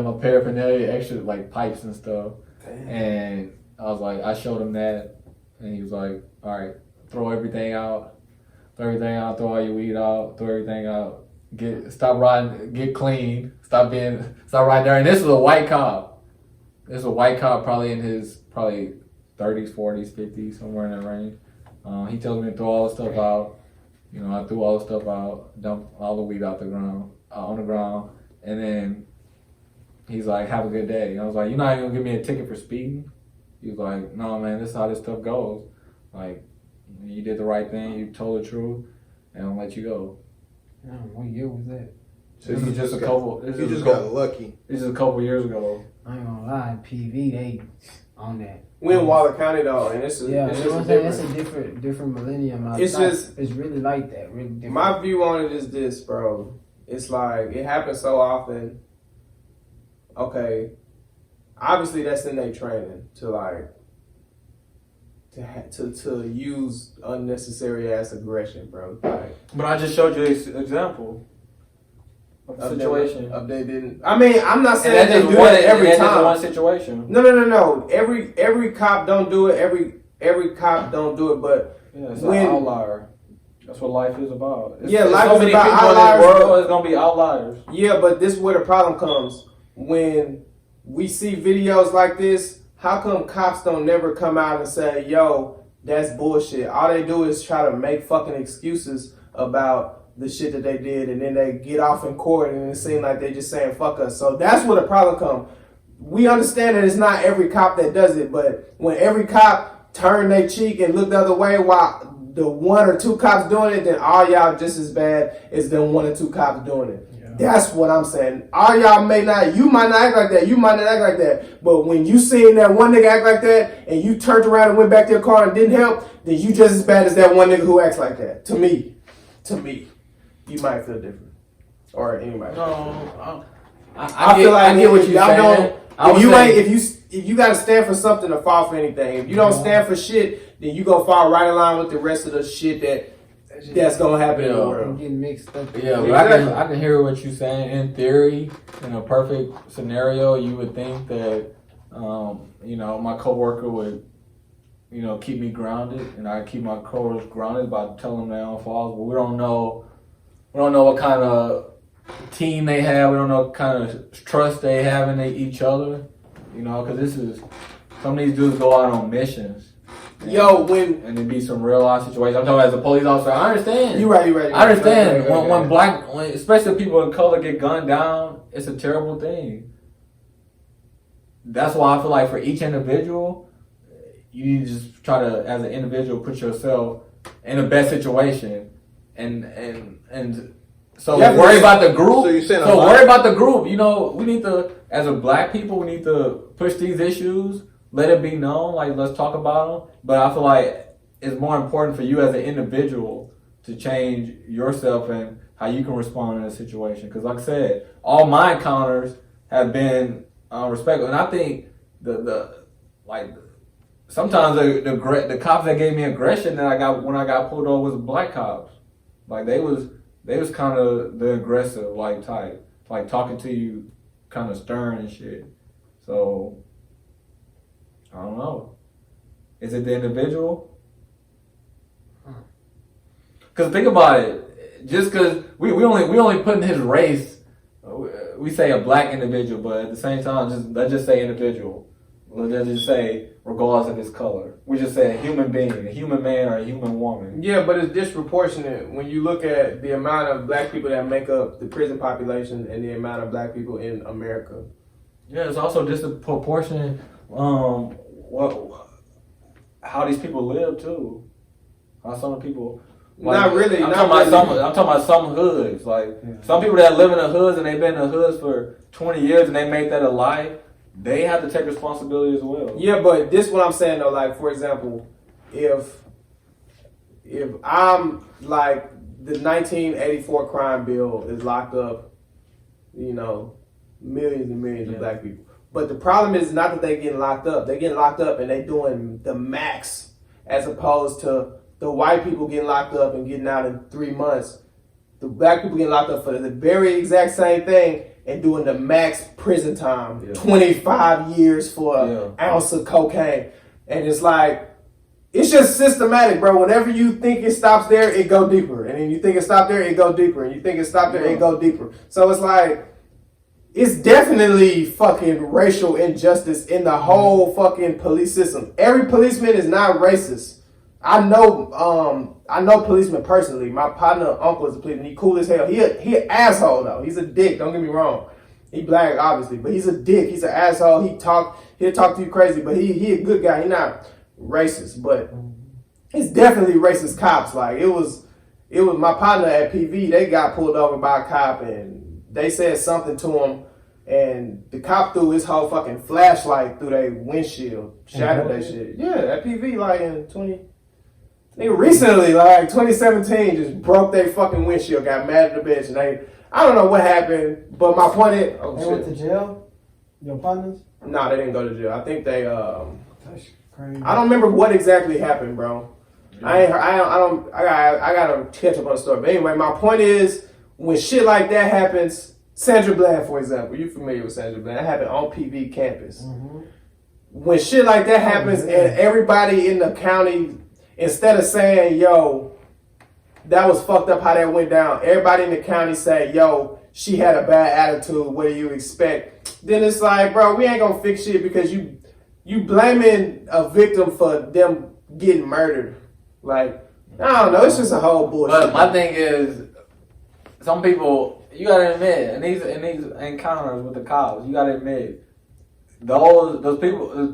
My paraphernalia, extra like pipes and stuff. Damn. And I was like, I showed him that, and he was like, all right, throw everything out, throw all your weed out, throw everything out, stop riding, get clean, stop riding there. And this was a white cop. Probably in his 30s, 40s, 50s, somewhere in that range. He tells me to throw all the stuff out. I threw all the stuff out, dumped all the weed on the ground, and then he's like, have a good day. And I was like, you're not even gonna give me a ticket for speeding? He was like, no, man, this is how this stuff goes. Like, you did the right thing, you told the truth, and I'll let you go. What year was that? This is just a couple. You just got lucky. This is a couple years ago. I ain't gonna lie, PV, they on that. We in Waller County though, and it's just a different millennium. It's really like that, really different. My view on it is this, bro. It's like it happens so often. Okay, obviously that's in their training to use unnecessary ass aggression, bro. Like, but I just showed you this example of the situation. They didn't. I mean, I'm not saying they do that it every time. One situation. No. Every cop don't do it. Every cop don't do it. But it's an outlier. That's what life is about. Life is about outliers. In this world, it's gonna be outliers. Yeah, but this is where the problem comes. When we see videos like this, how come cops don't never come out and say, yo, that's bullshit? All they do is try to make fucking excuses about the shit that they did, and then they get off in court and it seems like they just saying fuck us. So that's where the problem comes. We understand that it's not every cop that does it, but when every cop turn their cheek and look the other way while the one or two cops doing it, then all y'all just as bad as them one or two cops doing it. Yeah. That's what I'm saying. All y'all you might not act like that, you might not act like that, but when you seen that one nigga act like that and you turned around and went back to your car and didn't help, then you just as bad as that one nigga who acts like that. To me, you might feel different, or anybody. No, I feel like I get what you're saying. If you gotta stand for something to fall for anything, if you don't stand for shit, then you gonna fall right in line with the rest of the shit that's gonna happen in the world. Getting mixed up. Yeah, but I can hear what you're saying. In theory, in a perfect scenario, you would think that my coworker would keep me grounded, and I keep my coworkers grounded by telling them their own faults. But we don't know what kind of team they have. We don't know what kind of trust they have in each other. Because some of these dudes go out on missions. And there be some real life situations. I'm talking about as a police officer. I understand. You're right. I understand when especially people of color get gunned down, it's a terrible thing. That's why I feel like for each individual, you need to just try to, as an individual, put yourself in the best situation, and so worry about the group. Worry about the group. We need to, as a black people, we need to push these issues. Let it be known. Like, let's talk about them. But I feel like it's more important for you as an individual to change yourself and how you can respond in a situation. Because, like I said, all my encounters have been respectful, and I think sometimes the cops that gave me aggression that I got when I got pulled over was black cops. Like they was kind of the aggressive type, like talking to you kind of stern and shit. So I don't know. Is it the individual? Because think about it. just because we only put in his race, we say a black individual, but at the same time, let's just say individual. Let's just say regardless of his color. We just say a human being, a human man or a human woman. Yeah, but it's disproportionate when you look at the amount of black people that make up the prison population and the amount of black people in America. Yeah, it's also disproportionate. How these people live too. How some people. Not really. I'm talking about some hoods. Like some people that live in the hoods and they've been in the hoods for 20 years and they made that a life. They have to take responsibility as well. Yeah, but this is what I'm saying though. Like, for example, if I'm like the 1984 crime bill is locked up, millions and millions of black people. But the problem is not that they're getting locked up. They're getting locked up and they're doing the max as opposed to the white people getting locked up and getting out in 3 months. The black people getting locked up for the very exact same thing and doing the max prison time, 25 years for an ounce of cocaine. And it's like, it's just systematic, bro. Whenever you think it stops there, it go deeper. And then you think it stopped there, it go deeper. And you think it stopped there, it go deeper. So it's like, it's definitely fucking racial injustice in the whole fucking police system. Every policeman is not racist. I know policemen personally. My partner uncle is a policeman. He cool as hell. He an asshole though. He's a dick. Don't get me wrong. He black obviously, but he's a dick. He's an asshole. He'll talk to you crazy, but he a good guy. He not racist, but it's definitely racist cops. Like it was my partner at PV. They got pulled over by a cop and they said something to him, and the cop threw his whole fucking flashlight through their windshield, shattered that shit. Yeah, at PV like in recently, like 2017, just broke their fucking windshield, got mad at the bitch, and I don't know what happened, but my point is, they went to jail. Your partners? No, they didn't go to jail. I think they That's crazy. I don't remember what exactly happened, bro. I gotta catch up on the story. But anyway, my point is, when shit like that happens, Sandra Bland, for example, you familiar with Sandra Bland? That happened on PV campus. Mm-hmm. When shit like that happens and everybody in the county, instead of saying, yo, that was fucked up how that went down, everybody in the county say, yo, she had a bad attitude, what do you expect? Then it's like, bro, we ain't gonna fix shit because you blaming a victim for them getting murdered. Like, I don't know, it's just a whole bullshit. But my thing is, some people, you gotta admit, in these encounters with the cops, you gotta admit, those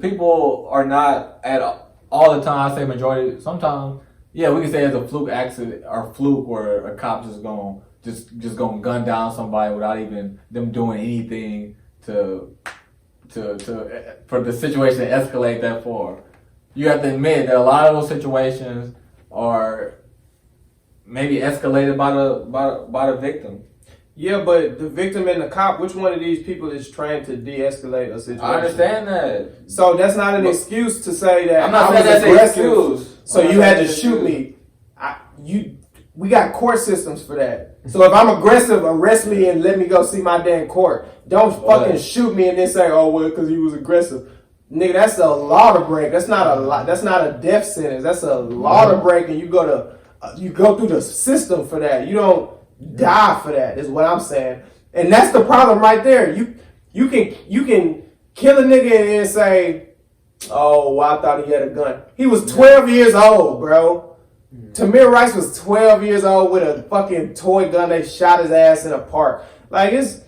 people are not at all the time. I say majority. Sometimes, yeah, we can say it's a fluke accident or fluke where a cop just gonna gun down somebody without even them doing anything to for the situation to escalate that far. You have to admit that a lot of those situations are maybe escalated by the victim. Yeah, but the victim and the cop, which one of these people is trained to de-escalate a situation? I understand that. So that's not an excuse to say that I'm not saying that's an excuse. So you had to shoot me. We got court systems for that. So if I'm aggressive, arrest me and let me go see my day in court. Don't fucking shoot me and then say, oh, well, because he was aggressive. Nigga, that's a law to break. That's not a death sentence. That's a law to break, and you go through the system for that. You don't die for that, is what I'm saying. And that's the problem right there. You can kill a nigga and then say, oh, well, I thought he had a gun. He was 12 years old, bro. Tamir Rice was 12 years old with a fucking toy gun. They shot his ass in a park. Like, it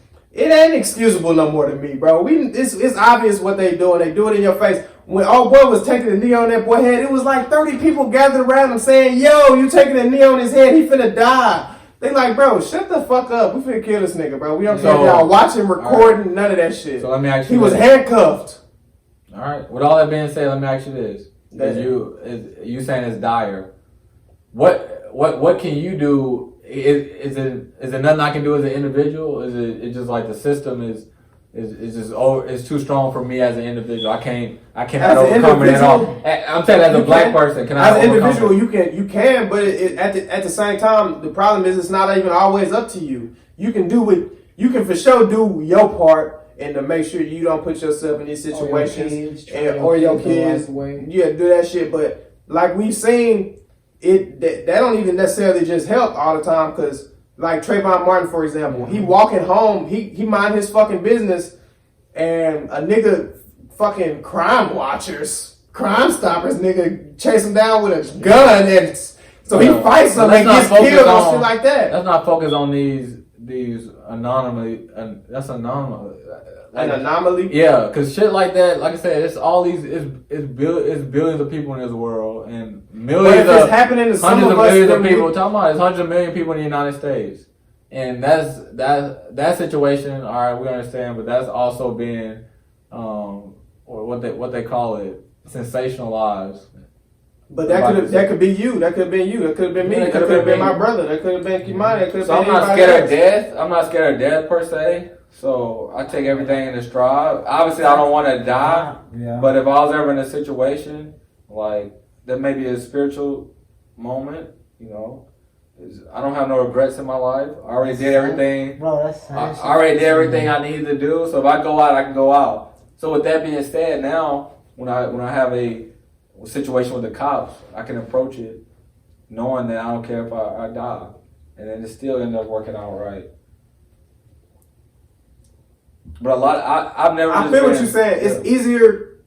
ain't excusable no more to me, bro. It's obvious what they doing. They do it in your face. When old boy was taking a knee on that boy's head, it was like 30 people gathered around him saying, yo, you taking a knee on his head, he finna die. They like, bro, shut the fuck up. We finna kill this nigga, bro. We don't care if y'all watching, recording, none of that shit. So let me ask you He was handcuffed. All right. With all that being said, let me ask you this. You saying it's dire. What can you do? Is it nothing I can do as an individual? Is it just like the system is just it's too strong for me as an individual? I cannot overcome it at all. I'm saying as a black person, can I? As an individual, you can, but at the same time, the problem is it's not even always up to you. You can for sure do your part and to make sure you don't put yourself in these situations or your kids. Yeah, do that shit. But like we've seen, that don't even necessarily just help all the time. Because like Trayvon Martin, for example, he walking home, he mind his fucking business, and a nigga fucking crime stoppers, nigga chase him down with a gun, and so he fights them and gets killed and shit like that. Let's not focus on these anomaly. That's anomaly. An anomaly. Yeah, because shit like that, like I said, it's all these. It's billions of people in this world and millions. But if it's happening to some hundreds of of us, millions of people. Talking about it's hundreds of million people in the United States, and that situation. All right, we understand, but that's also being, or what they call it, sensationalized. But that could be you. That could have been you. That could have been me. That could have been my brother. That could have been Kimani. That could have So been I'm not anybody scared else. of death. I'm not scared of death per se. So I take everything in the stride. Obviously, I don't want to die. Yeah. But if I was ever in a situation like that, may be a spiritual moment. You know, I don't have no regrets in my life. I already did everything. Bro, that's I already did everything I needed to do. So if I go out, I can go out. So with that being said, now when I have a situation with the cops, I can approach it knowing that I don't care if I die, and then it still end up working out right. But I've never. I feel what you're saying. It's easier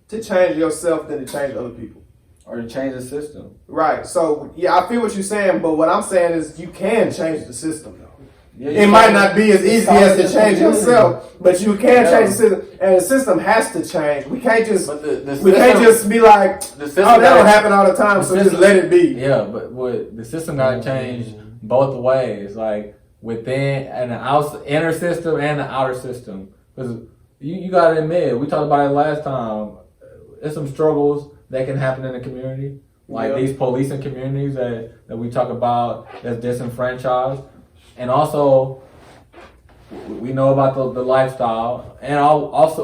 to change yourself than to change other people. Or to change the system. Right. So yeah, I feel what you're saying, but what I'm saying is you can change the system though. Yeah, It might not be as easy as to change yourself, but you can change the system, and the system has to change. We can't just we can't just be like, oh, that don't happen all the time, so just let it be. Yeah, but the system got to change both ways, like within and the inner system and the outer system. Because you got to admit, we talked about it last time. There's some struggles that can happen in the community, like these policing communities that we talk about that's disenfranchised. And also, we know about the lifestyle, and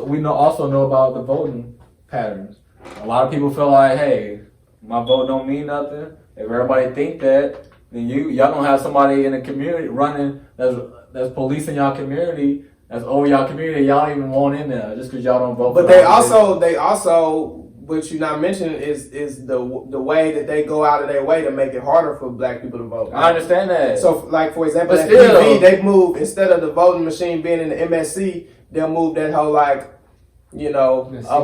we also know about the voting patterns. A lot of people feel like, hey, my vote don't mean nothing. If everybody think that, then y'all gonna have somebody in the community running that's policing y'all community, that's over y'all community. Y'all don't even want in there just because y'all don't vote. But they also. What you're not mentioning is the way that they go out of their way to make it harder for black people to vote. I understand that. So, like for example, But at still, PV, they move instead of the voting machine being in the MSC, they'll move that whole a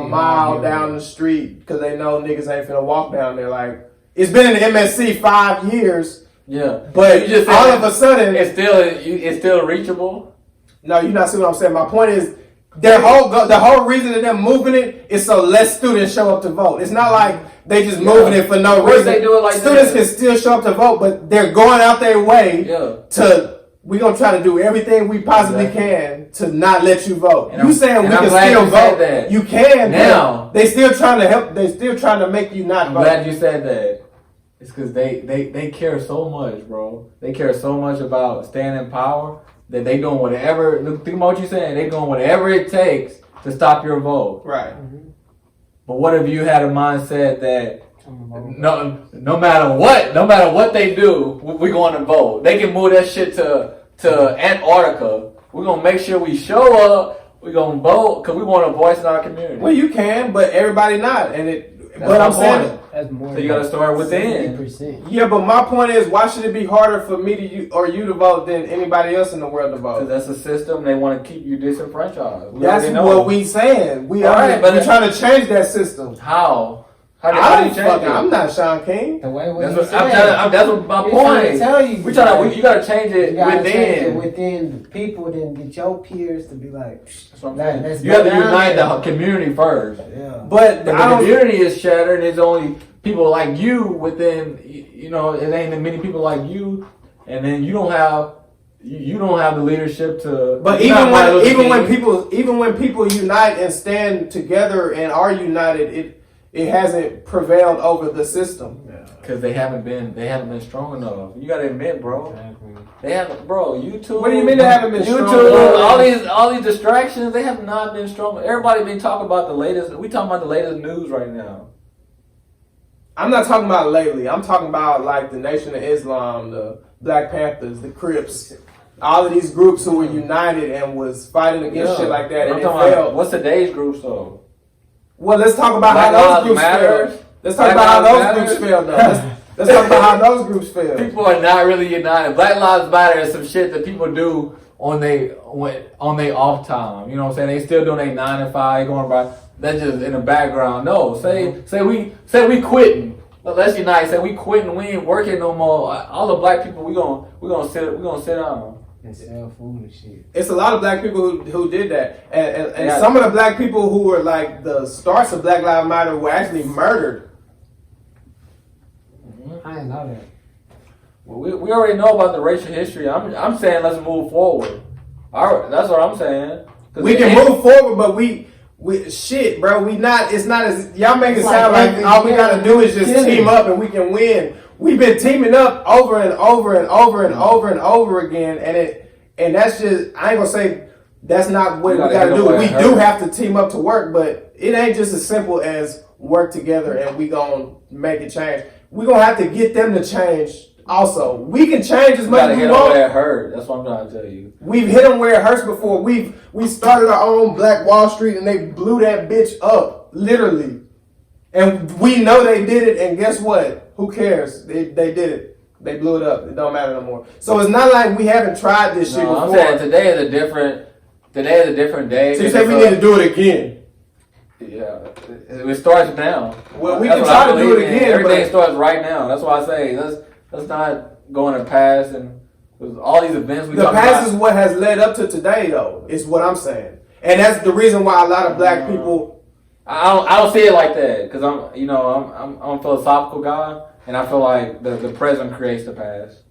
mile down the street because they know niggas ain't finna walk down there. Like it's been in the MSC 5 years. Yeah, but you just all of a sudden it's still reachable. No, you not see what I'm saying. My point is. The whole reason that they're moving it is so less students show up to vote. It's not like they just moving it for no reason. They do it like students can still show up to vote, but they're going out their way to. We're gonna try to do everything we possibly can to not let you vote. And you saying we can still vote? You can now. They still trying to help. They still trying to make you not vote. I'm glad you said that. It's because they care so much, bro. They care so much about staying in power. That they doing whatever. Think about what you're saying. They doing whatever it takes to stop your vote. Right. Mm-hmm. But what if you had a mindset that no matter what they do, we going to vote. They can move that shit to Antarctica. We're gonna make sure we show up. We're gonna vote because we want a voice in our community. Well, you can, but everybody not, and it. But I'm saying. That's more so you got to start within. 70%. Yeah, but my point is, why should it be harder for me you to vote than anybody else in the world to vote? Because that's a system. They want to keep you disenfranchised. That's what we saying. We're trying to change that system. How? How do you change it? I'm not Sean King. The way that's what my point. Tell you, you got to change it within. Within the people, then get your peers to be like. That's what I'm saying. You have to unite the community first. Yeah. But the community is shattered. There's only people like you within. You know, it ain't that many people like you, and then you don't have the leadership to. But even when people unite and stand together and are united, it hasn't prevailed over the system. Because they haven't been strong enough. You gotta admit, bro. Exactly. They haven't, bro. YouTube. What do you mean they haven't been strong enough? All these distractions, they have not been strong. Everybody been talking about the latest. We talking about the latest news right now. I'm not talking about lately. I'm talking about like the Nation of Islam, the Black Panthers, the Crips. All of these groups who were united and was fighting against shit like that. And it failed. What's today's group though? Well, let's talk about how those groups failed. Let's talk about how those groups failed, though. Let's talk about how those groups feel. People are not really united. Black Lives Matter is some shit that people do on they off time. You know what I'm saying? They still doing their 9 to 5, going by. That's just in the background. No, say we quitting. Let's unite. Say we quitting. We ain't working no more. All the black people, we gonna sit down and sell food and shit. It's a lot of black people who did that, and some of the black people who were like the starts of Black Lives Matter were actually murdered. I didn't know that. Well, we already know about the racial history. I'm saying let's move forward. All right, that's what I'm saying. We can move forward, but we shit, bro. We not. It's not as y'all make it sound like all we gotta do is just team up and we can win. We've been teaming up over and over and over and over and over again, and that's just I ain't gonna say that's not what we gotta do. We do have to team up to work, but it ain't just as simple as work together and we gonna make it change. We gonna have to get them to change. Also, we can change as much as we want. Where it hurt. That's what I'm trying to tell you. We've hit them where it hurts before. We started our own Black Wall Street and they blew that bitch up, literally. And we know they did it. And guess what? Who cares? They did it. They blew it up. It don't matter no more. So it's not like we haven't tried this shit before. I'm saying today is a different day. So you say we need to do it again? Yeah, it starts now. Well, we can try to do it again. Everything starts right now. That's why I say let's not go in the past and all these events we talk about. The past is what has led up to today, though. Is what I'm saying, and that's the reason why a lot of black people. I don't see it like that because I'm a philosophical guy, and I feel like the present creates the past.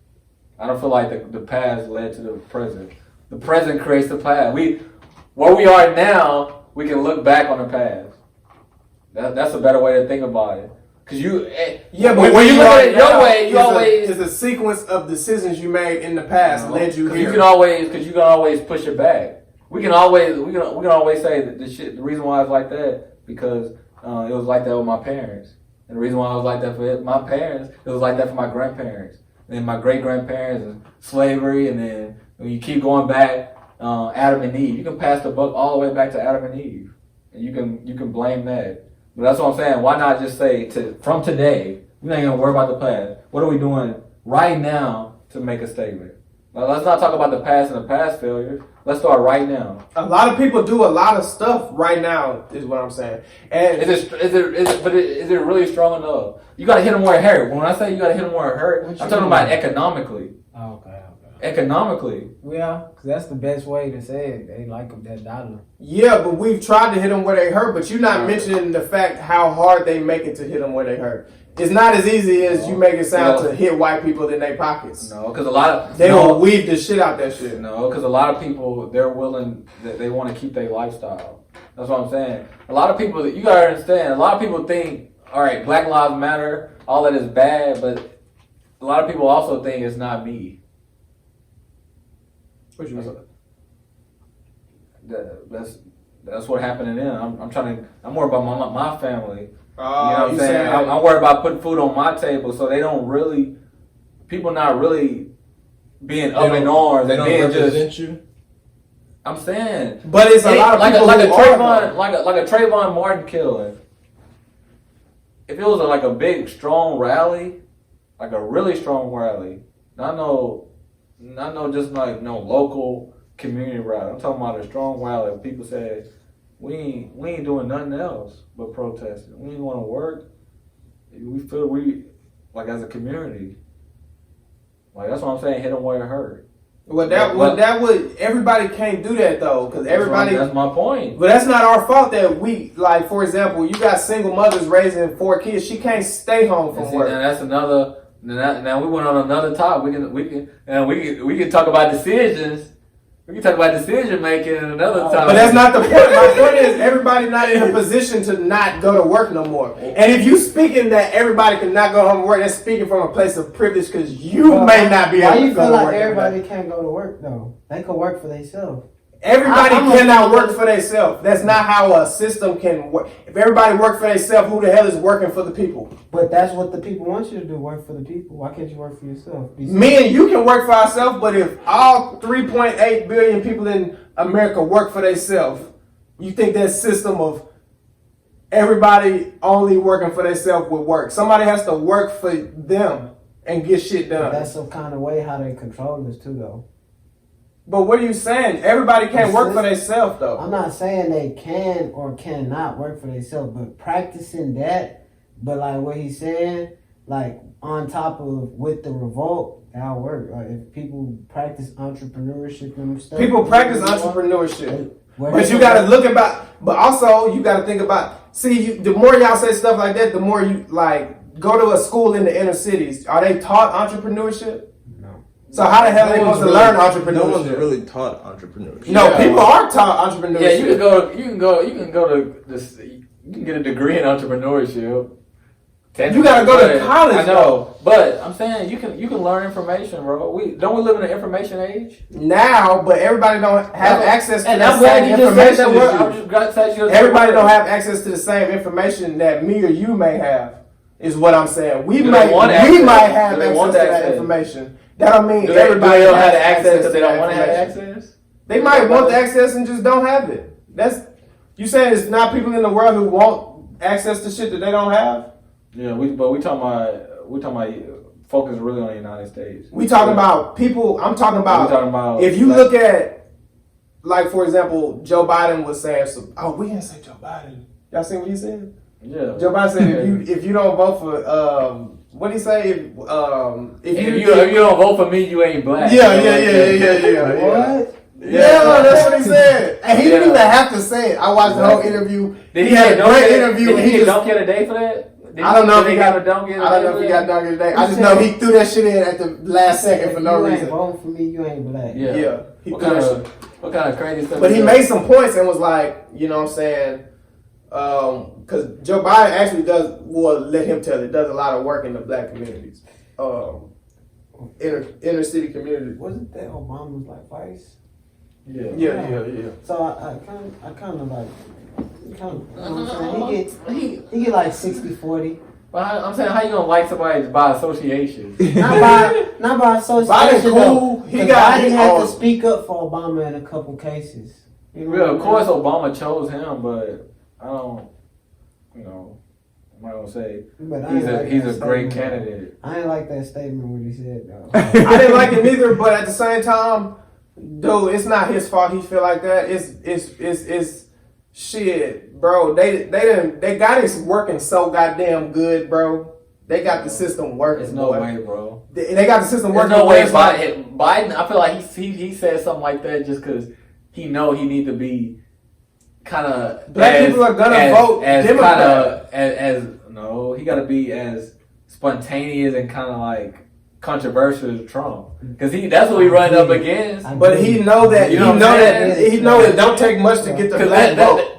I don't feel like the past led to the present. The present creates the past. Where we are now. We can look back on the past. That's a better way to think about it. Cause but when you look at it your way, you always is a sequence of decisions you made in the past led you here. You can always push it back. We can always say that the reason why it's like that because it was like that with my parents, and the reason why it was like that for my parents, it was like that for my grandparents, and then my great grandparents, and slavery, and then when you keep going back. Adam and Eve. You can pass the buck all the way back to Adam and Eve, and you can blame that. But that's what I'm saying. Why not just say from today? We're not gonna worry about the past. What are we doing right now to make a statement? Now, let's not talk about the past and the past failures. Let's start right now. A lot of people do a lot of stuff right now. Is what I'm saying. And is it really strong enough? You gotta hit them where it hurt. When I say you gotta hit them where it hurt, I'm talking about economically. Oh, okay. Economically. Yeah, because that's the best way to say it. They like that dollar. Yeah, but we've tried to hit them where they hurt, but you're not mentioning the fact how hard they make it to hit them where they hurt. It's not as easy as you make it sound to hit white people in their pockets. No, because a lot of... They will weed the shit out that shit. No, because a lot of people, they're willing... They want to keep their lifestyle. That's what I'm saying. A lot of people... You got to understand, a lot of people think, all right, Black Lives Matter, all that is bad, but a lot of people also think it's not me. What you mean? That's what happened to them. I'm worried about my family. You know what I'm saying? I'm worried about putting food on my table, so they don't really, people not really being up in arms. They don't represent you. I'm saying, but it's a lot of people like a Trayvon Martin killing. If it was like a big strong rally, like a really strong rally, not no just like no local community rally. I'm talking about a strong rally. People say we ain't doing nothing else but protesting. We ain't want to work. We feel like as a community. Like that's what I'm saying. Hit them where it hurt. Everybody can't do that though, because everybody. That's my point. But that's not our fault that we like. For example, you got single mothers raising 4 kids. She can't stay home from work. And that's another. Now we went on another topic. We can talk about decisions. We can talk about decision making in another time. But that's not the point. My point is everybody not in a position to not go to work no more. And if you speaking that everybody can not go home and work, that's speaking from a place of privilege because you may not be able to go to work. Why you feel like everybody can't go to work though? They can work for themselves. Everybody cannot work for themselves. That's not how a system can work. If everybody work for themselves, who the hell is working for the people? But that's what the people want you to do, work for the people. Why can't you work for yourself? Me and you can work for ourselves, but if all 3.8 billion people in America work for themselves, you think that system of everybody only working for themselves with work. Somebody has to work for them and get shit done. That's some kind of way how they control us too, though. But what are you saying? Everybody can't work for themselves, though. I'm not saying they can or cannot work for themselves, but practicing that, but like what he's saying, like on top of with the revolt, that'll work. Like if people practice entrepreneurship and stuff. People practice entrepreneurship. But you gotta look about, but also you gotta think about, the more y'all say stuff like that, the more you like go to a school in the inner cities. Are they taught entrepreneurship? So how the hell are they supposed to learn entrepreneurship? No one's really taught entrepreneurship. No, people are taught entrepreneurship. Yeah, you can go to this. You can get a degree in entrepreneurship. You gotta go to college. I know, but I'm saying you can learn information, bro. We live in an information age now, but everybody don't have access to and the I'm glad same you just said information. that word. Everybody don't have access to the same information that me or you may have. Is what I'm saying. We might have access to that information. That don't mean everybody don't has have access because to they don't that want to have information. access. They might want the access and just don't have it. That's you saying it's not people in the world who want access to shit that they don't have. Yeah, we talking about focus really on the United States. We talking about people. I'm talking about. If you look at, like for example, Joe Biden was saying some. Oh, we didn't say Joe Biden. Y'all seen what he said? Yeah. Joe Biden said if you don't vote for what did he say? If you don't vote for me, you ain't black. Yeah. What? Yeah, that's what he said. And he didn't even have to say it. I watched the whole interview. Did he had a great interview. Did he don't get a day for that? I don't know if he got a don't get a day. I don't know if he got don't get a day. I just know he threw that shit in at the last second for no reason. You ain't voting for me, you ain't black. Yeah. What kind of crazy stuff? But he made some points and was like, you know what I'm saying? Because Joe Biden actually let him tell it, does a lot of work in the black communities. Inner city communities. Wasn't that Obama's like vice? Yeah. So I kind of like, you know what I'm saying? He get like 60-40. But I'm saying, how you gonna like somebody by association? not by association. Biden cool. Biden had to speak up for Obama in a couple cases. You know, of course, Obama chose him, but I don't. You know, I'm not gonna say he's a great candidate. I didn't like that statement what he said though. I didn't like it either, but at the same time, dude, it's not his fault. He feel like that. It's shit, bro. They got it working so goddamn good, bro. They got the system working. There's no way, bro. They got the system working. There's no way Biden. I feel like he said something like that just because he know he need to be kind of black people are gonna vote Democrat. No, he got to be as spontaneous and kind of like controversial as Trump because that's what we run up against. But he know that he know it don't take much to get the black vote.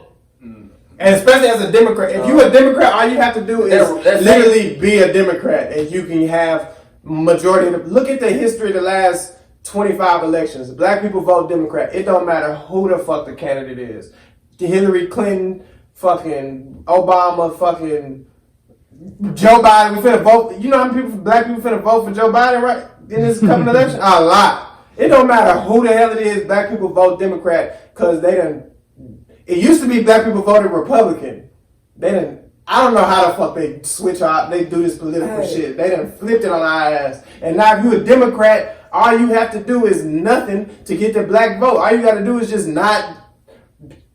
And especially as a Democrat, if you're a Democrat, all you have to do is literally be a Democrat, and you can have majority. Look at the history of the last 25 elections. Black people vote Democrat. It don't matter who the fuck the candidate is. Hillary Clinton, fucking Obama, fucking Joe Biden. We finna vote. You know how many black people finna vote for Joe Biden right in this coming election? A lot. It don't matter who the hell it is. Black people vote Democrat because they done. It used to be black people voted Republican. They done. I don't know how the fuck they switch out. They do this political shit. They done flipped it on our ass. And now if you a Democrat, all you have to do is nothing to get the black vote. All you got to do is just not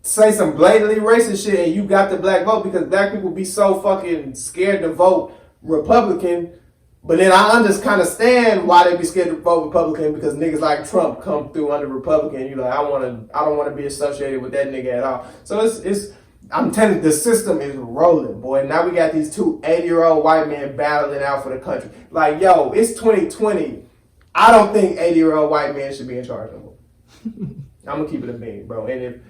say some blatantly racist shit and you got the black vote because black people be so fucking scared to vote Republican. But then I understand why they be scared to vote Republican because niggas like Trump come through under Republican. You like, I don't want to be associated with that nigga at all. So it's I'm telling you, the system is rolling, boy. Now we got these two 80-year-old white men battling out for the country. Like, yo, it's 2020. I don't think 80-year-old white men should be in charge of them. I'm gonna keep it a bean, bro. And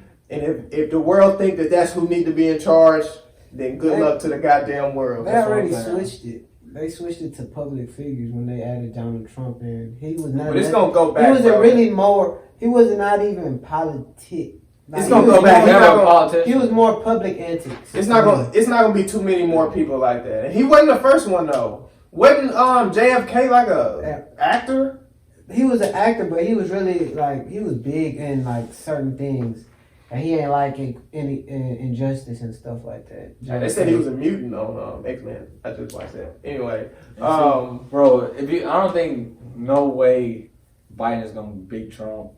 if the world think that that's who need to be in charge, then good luck to the goddamn world. They already switched it. They switched it to public figures when they added Donald Trump in. He was not. But it's gonna go back. He wasn't really more. He was not even politic. Like, it's gonna go back. He was more public antics. It's not gonna be too many more people like that. And he wasn't the first one though. Wasn't JFK like a actor? He was an actor, but he was really like he was big in like certain things. And he ain't like any injustice and stuff like that. They said he was a mutant on X-Men. I just watched that. Anyway, bro, I don't think no way Biden is gonna beat Trump.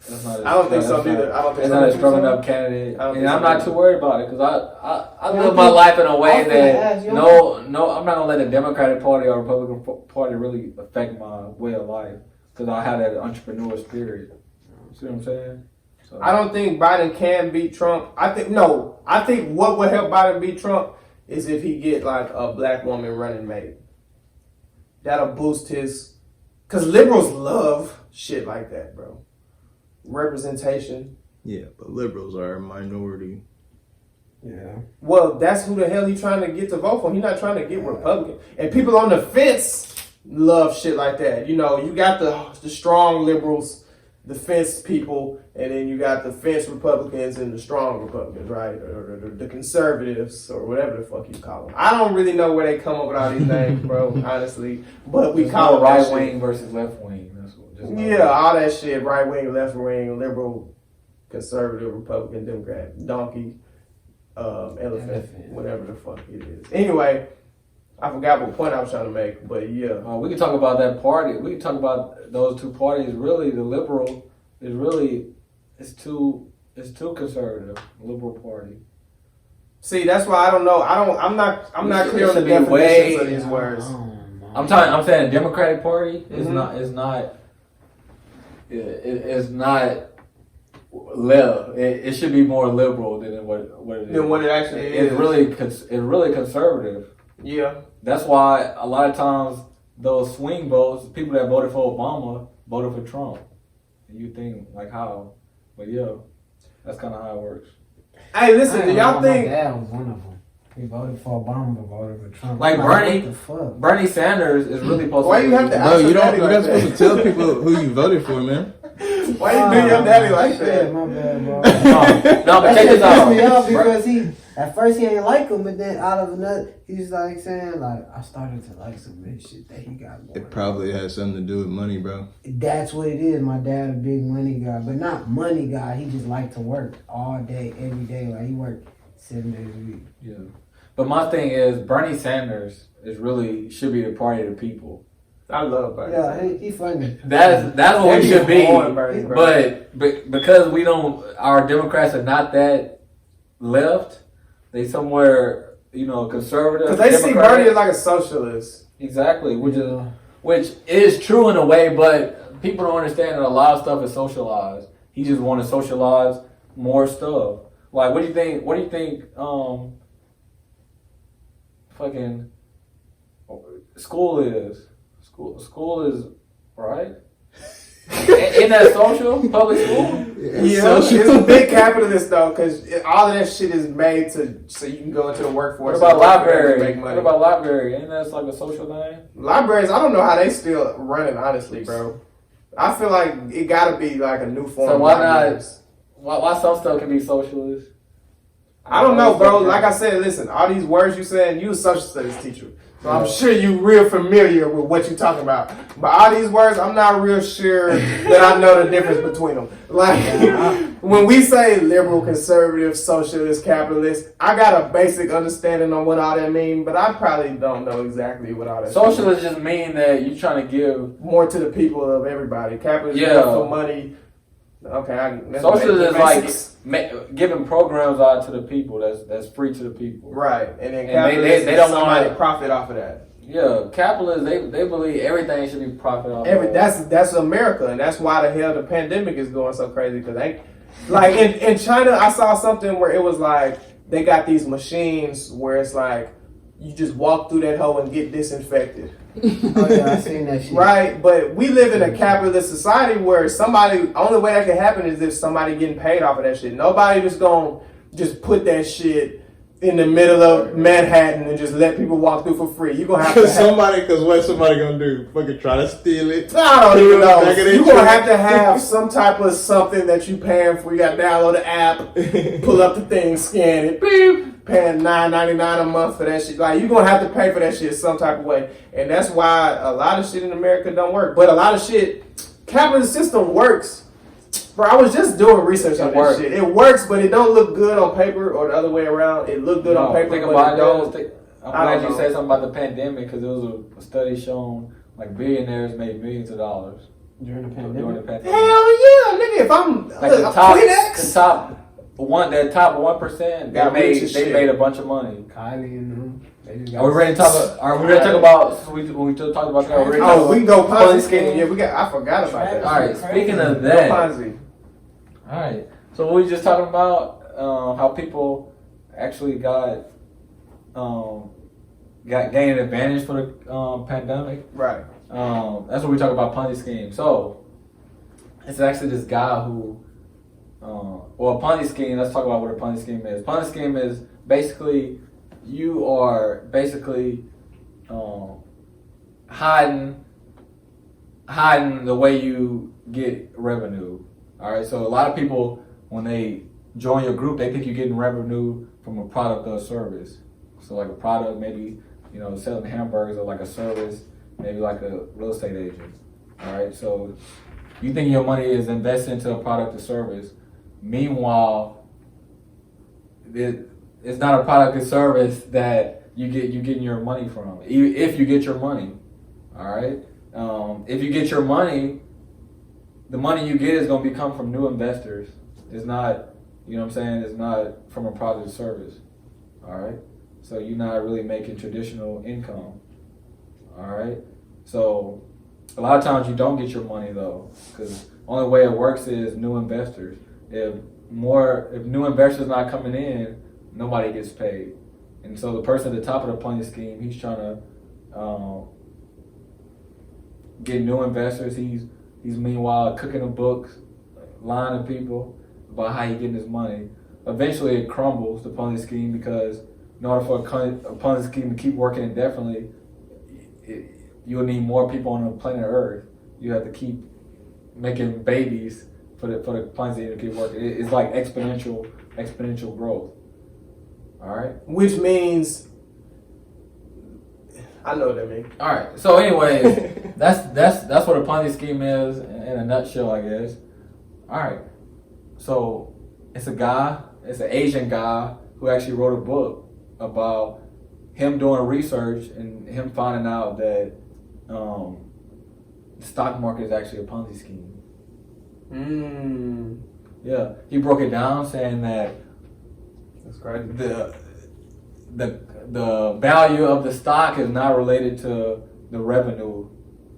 I don't think so either. I don't think it's so. not a strong enough candidate, and I'm not too worried about it because I Yeah, live my life in a way I'm that I'm not gonna let the Democratic Party or Republican Party really affect my way of life because I have that entrepreneur spirit. See what I'm saying? So. I don't think Biden can beat Trump. I think what would help Biden beat Trump is if he get like a black woman running mate. That'll boost his, because liberals love shit like that, bro. Representation. Yeah, but liberals are a minority. Yeah. Well, that's who the hell he's trying to get to vote for. He's not trying to get Republican. And people on the fence love shit like that. You know, you got the strong liberals, the fence people, and then you got the fence Republicans and the strong Republicans, right? Or the conservatives, or whatever the fuck you call them. I don't really know where they come up with all these names, bro, honestly. But we call it right wing versus left wing. Yeah, all that shit, right wing, left wing, liberal, conservative, Republican, Democrat, donkey, elephant, whatever the fuck it is. Anyway, I forgot what point I was trying to make, but yeah. We can talk about that party. We can talk about those two parties. Really, the liberal is really it's too conservative. The liberal party. See, that's why I don't know. I'm not clear on the definitions of these words. I'm saying the Democratic Party is not. It's not left. It should be more liberal than what it is. Than what it actually is. It's really conservative. Yeah. That's why a lot of times those swing votes, people that voted for Obama voted for Trump. And you think like how? But yeah, that's kind of how it works. Hey, listen, do y'all think? My dad was one of them. He voted for Obama, but voted for Trump. Like Bernie Sanders is really supposed to. Why you have to? No, you're not supposed to tell people who you voted for, man. Why you do your daddy like that? Yeah, my bad, bro. No, but check this out. Me up because at first he ain't like him, but then out of another, he's like saying like I started to like some of this shit that he got going. It probably has something to do with money, bro. That's what it is. My dad a big money guy, but not money guy. He just like to work all day, every day. Like he worked 7 days a week. Yeah. But my thing is Bernie Sanders should be the party of the people. I love Bernie. Yeah, he funny. That's what we should be. Bernie. But because our Democrats are not that left, they somewhere, conservative. Because they see Bernie as like a socialist. Exactly, which is true in a way, but people don't understand that a lot of stuff is socialized. He just want to socialize more stuff. Like, what do you think? Fucking school is. School is right. Isn't that social? Public school? Yeah, it's a big capitalist though, because all of that shit is made so you can go into the workforce. What about library? Make money. What about library? Ain't that like a social thing? Libraries, I don't know how they still running, honestly, bro. I feel like it gotta be like a new form. So why not? Why some stuff can be socialist? I don't know, bro. Like I said, listen, all these words you saying, you a social studies teacher. So I'm sure you real familiar with what you're talking about. But all these words, I'm not real sure that I know the difference between them. Like, when we say liberal, conservative, socialist, capitalist, I got a basic understanding on what all that means, but I probably don't know exactly what all that means. Socialist just mean that you're trying to give more to the people of everybody. Capitalist is for money. Okay, socialist is like giving programs out to the people that's free to the people. Right, and then capitalists, they don't want to profit off of that. Yeah, capitalists they believe everything should be profit off. That's America, and that's why the hell the pandemic is going so crazy. Because like in China, I saw something where it was like they got these machines where it's like you just walk through that hole and get disinfected. Oh yeah, I seen that shit. Right, but we live in a capitalist society where only way that can happen is if somebody getting paid off of that shit. Nobody just gonna just put that shit in the middle of Manhattan and just let people walk through for free. You gonna have to because what's somebody gonna do? Fucking try to steal it? I don't even know. You gonna have to have some type of something that you paying for. You gotta download the app, pull up the thing, scan it, beep. Paying $9.99 a month for that shit. Like, you're going to have to pay for that shit some type of way. And that's why a lot of shit in America don't work. But a lot of shit, capitalist system works Bro, I was just doing research on It this works. shit. It works, but it don't look good on paper, or the other way around. It looked good on paper, Think but about it don't. I'm I don't glad you know. said something about the pandemic because it was a study showing like billionaires made millions of dollars During the during pandemic. the pandemic. Hell yeah, nigga! If I'm Like look, the I'm top Kleenex. 1%, Got rich as they shit. made a bunch of money. Kylie and them. They just Are we ready to talk about? Are we ready to talk about? When we just talked about that. We're ready to talk Oh, we about go Ponzi scheme. Yeah, we got. I forgot about that. All right. Speaking of Go that, Ponzi. all right. So what we just talking about how people actually got gained advantage for the pandemic. Right. That's what we talk about Ponzi scheme. So it's actually this guy who, well, a Ponzi scheme. Let's talk about what a Ponzi scheme is. Ponzi scheme is basically you are basically hiding the way you get revenue. All right. So a lot of people when they join your group, they think you're getting revenue from a product or a service. So like a product, maybe selling hamburgers, or like a service, maybe like a real estate agent. All right. So you think your money is invested into a product or service. Meanwhile, it's not a product or service that you're getting your money from. If you get your money, all right. If you get your money, the money you get is going to come from new investors. It's not, you know what I'm saying? It's not from a product or service. All right. So you're not really making traditional income. All right. So a lot of times you don't get your money though, because only way it works is new investors. If new investors not coming in, nobody gets paid. And so the person at the top of the Ponzi scheme, he's trying to get new investors. He's meanwhile cooking the books, lying to people about how he getting his money. Eventually it crumbles, the Ponzi scheme, because in order for a Ponzi scheme to keep working indefinitely, you'll need more people on the planet Earth. You have to keep making babies for the Ponzi to keep working. It's like exponential growth. All right. Which means, I know what that means. All right. So, anyways, that's what a Ponzi scheme is in a nutshell, I guess. All right. So it's an Asian guy who actually wrote a book about him doing research and him finding out that the stock market is actually a Ponzi scheme. Yeah, he broke it down saying that That's crazy. the value of the stock is not related to the revenue,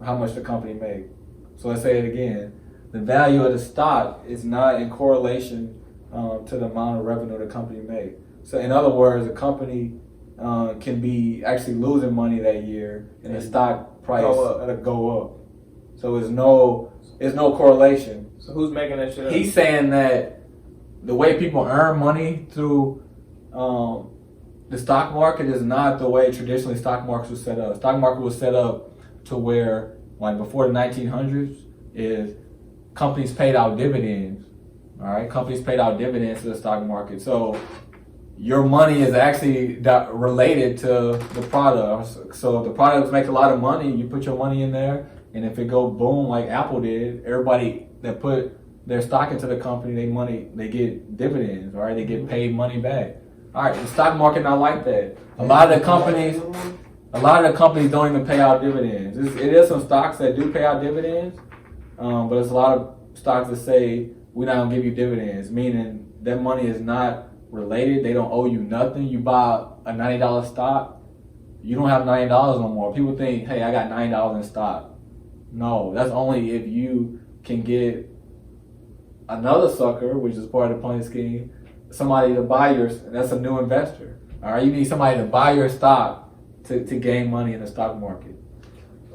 how much the company make. So let's say it again. The value of the stock is not in correlation to the amount of revenue the company make. So in other words, a company can be actually losing money that year, and the stock price go up. So there's no correlation. So who's making that shit up? He's saying that the way people earn money through the stock market is not the way traditionally stock markets was set up. Stock market was set up to where, like before the 1900s, is companies paid out dividends. All right, companies paid out dividends to the stock market. So your money is actually related to the product. So if the products make a lot of money, you put your money in there, and if it go boom like Apple did, everybody that put their stock into the company, they get dividends. All right, they get paid money back. All right, the stock market not like that. A lot of the companies don't even pay out dividends. It is some stocks that do pay out dividends, but there's a lot of stocks that say we're not gonna give you dividends, meaning that money is not related. They don't owe you nothing. You buy a $90 stock, you don't have $90 no more. People think, hey, I got $90 in stock. No, that's only if you can get another sucker, which is part of the Ponzi scheme, somebody to buy yours, and that's a new investor. All right, you need somebody to buy your stock to gain money in the stock market.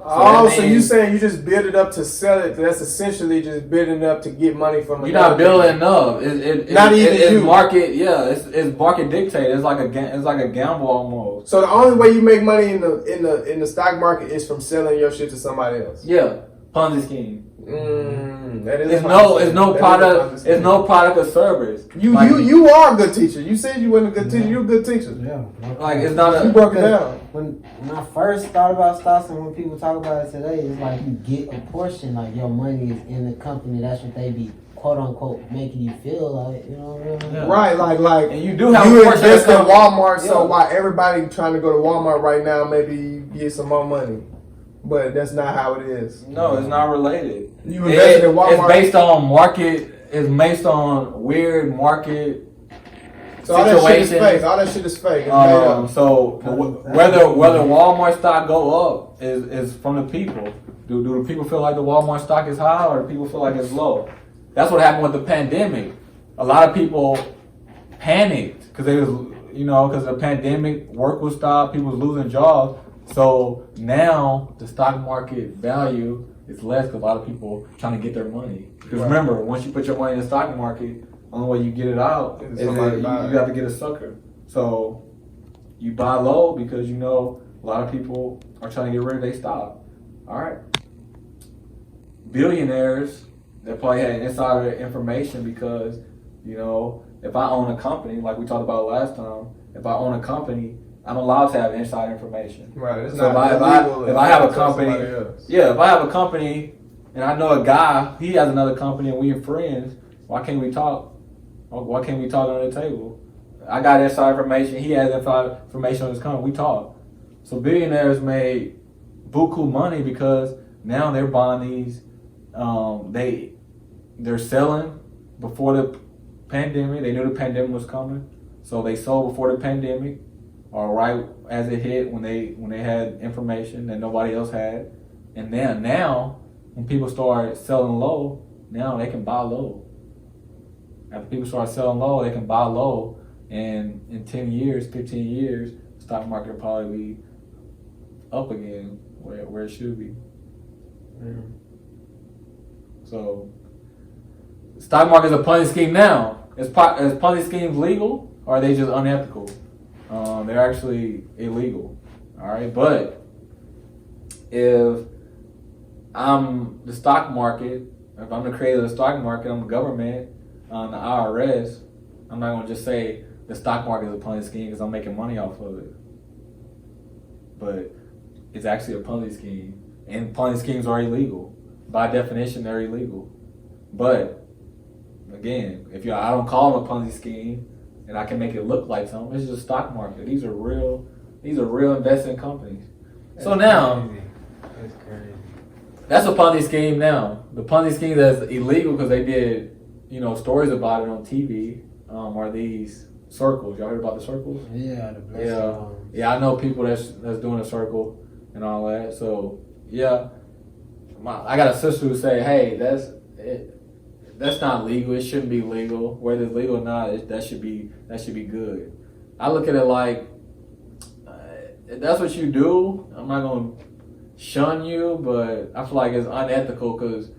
So you saying you just build it up to sell it? That's essentially just building up to get money from. You're not building up. It's market. Yeah, it's market dictated. It's like a gamble almost. So the only way you make money in the stock market is from selling your shit to somebody else. Yeah, Ponzi scheme. It's no product or service. You are a good teacher. You said you weren't a good teacher. You're a good teacher. Yeah. Like it's not. You broke it down. When I first thought about stocks and when people talk about it today, it's like you get a portion, like your money is in the company. That's what they be quote unquote making you feel like, you know what I mean? Yeah. Right, like And you do have you a portion invest in that comes- Walmart, so Yeah. why everybody trying to go to Walmart right now, maybe you get some more money. But that's not how it is. No, it's not related. You invested in Walmart. It's based on market. It's based on weird market So all that shit is situations. fake. All that shit is fake. It's made up. So whether Walmart stock go up is from the people. Do the people feel like the Walmart stock is high, or do people feel like it's low? That's what happened with the pandemic. A lot of people panicked because they was, because the pandemic, work was stopped, people was losing jobs. So now the stock market value is less because a lot of people trying to get their money. Because remember, once you put your money in the stock market, only way you get it out is Somebody you buy it. have to get a sucker. So you buy low because a lot of people are trying to get rid of their stock. All right. Billionaires, they probably had insider information because, if I own a company, like we talked about last time, if I own a company, I'm allowed to have inside information. Right. It's So not illegal if I have a to tell company, somebody else. if I have a company and I know a guy, he has another company and we are friends, why can't we talk? Why can't we talk on the table? I got inside information, he has inside information on his company, we talk. So billionaires made buku money because now they're buying these, they're selling before the pandemic. They knew the pandemic was coming, so they sold before the pandemic, or right as it hit when they had information that nobody else had. And then now when people start selling low, now they can buy low. After people start selling low, they can buy low, and in 10 years, 15 years, the stock market will probably be up again where it should be. So, stock market is a Ponzi scheme now. Is Ponzi schemes legal, or are they just unethical? They're actually illegal. All right, but if I'm the stock market, if I'm the creator of the stock market, I'm the government, the IRS, I'm not going to just say the stock market is a Ponzi scheme because I'm making money off of it. But it's actually a Ponzi scheme, and Ponzi schemes are illegal. By definition, they're illegal. But again, I don't call them a Ponzi scheme, and I can make it look like something, it's just stock market. These are real investing companies. So now, That's crazy. that's a Ponzi scheme now. The Ponzi scheme that's illegal because they did, stories about it on TV, are these circles. Y'all heard about the circles? Yeah, the blessing. Yeah, I know people that's doing a circle and all that. So yeah, I got a sister who say, hey, that's not legal. It shouldn't be legal. Whether it's legal or not, that should be good. I look at it like, if that's what you do, I'm not gonna shun you, but I feel like it's unethical because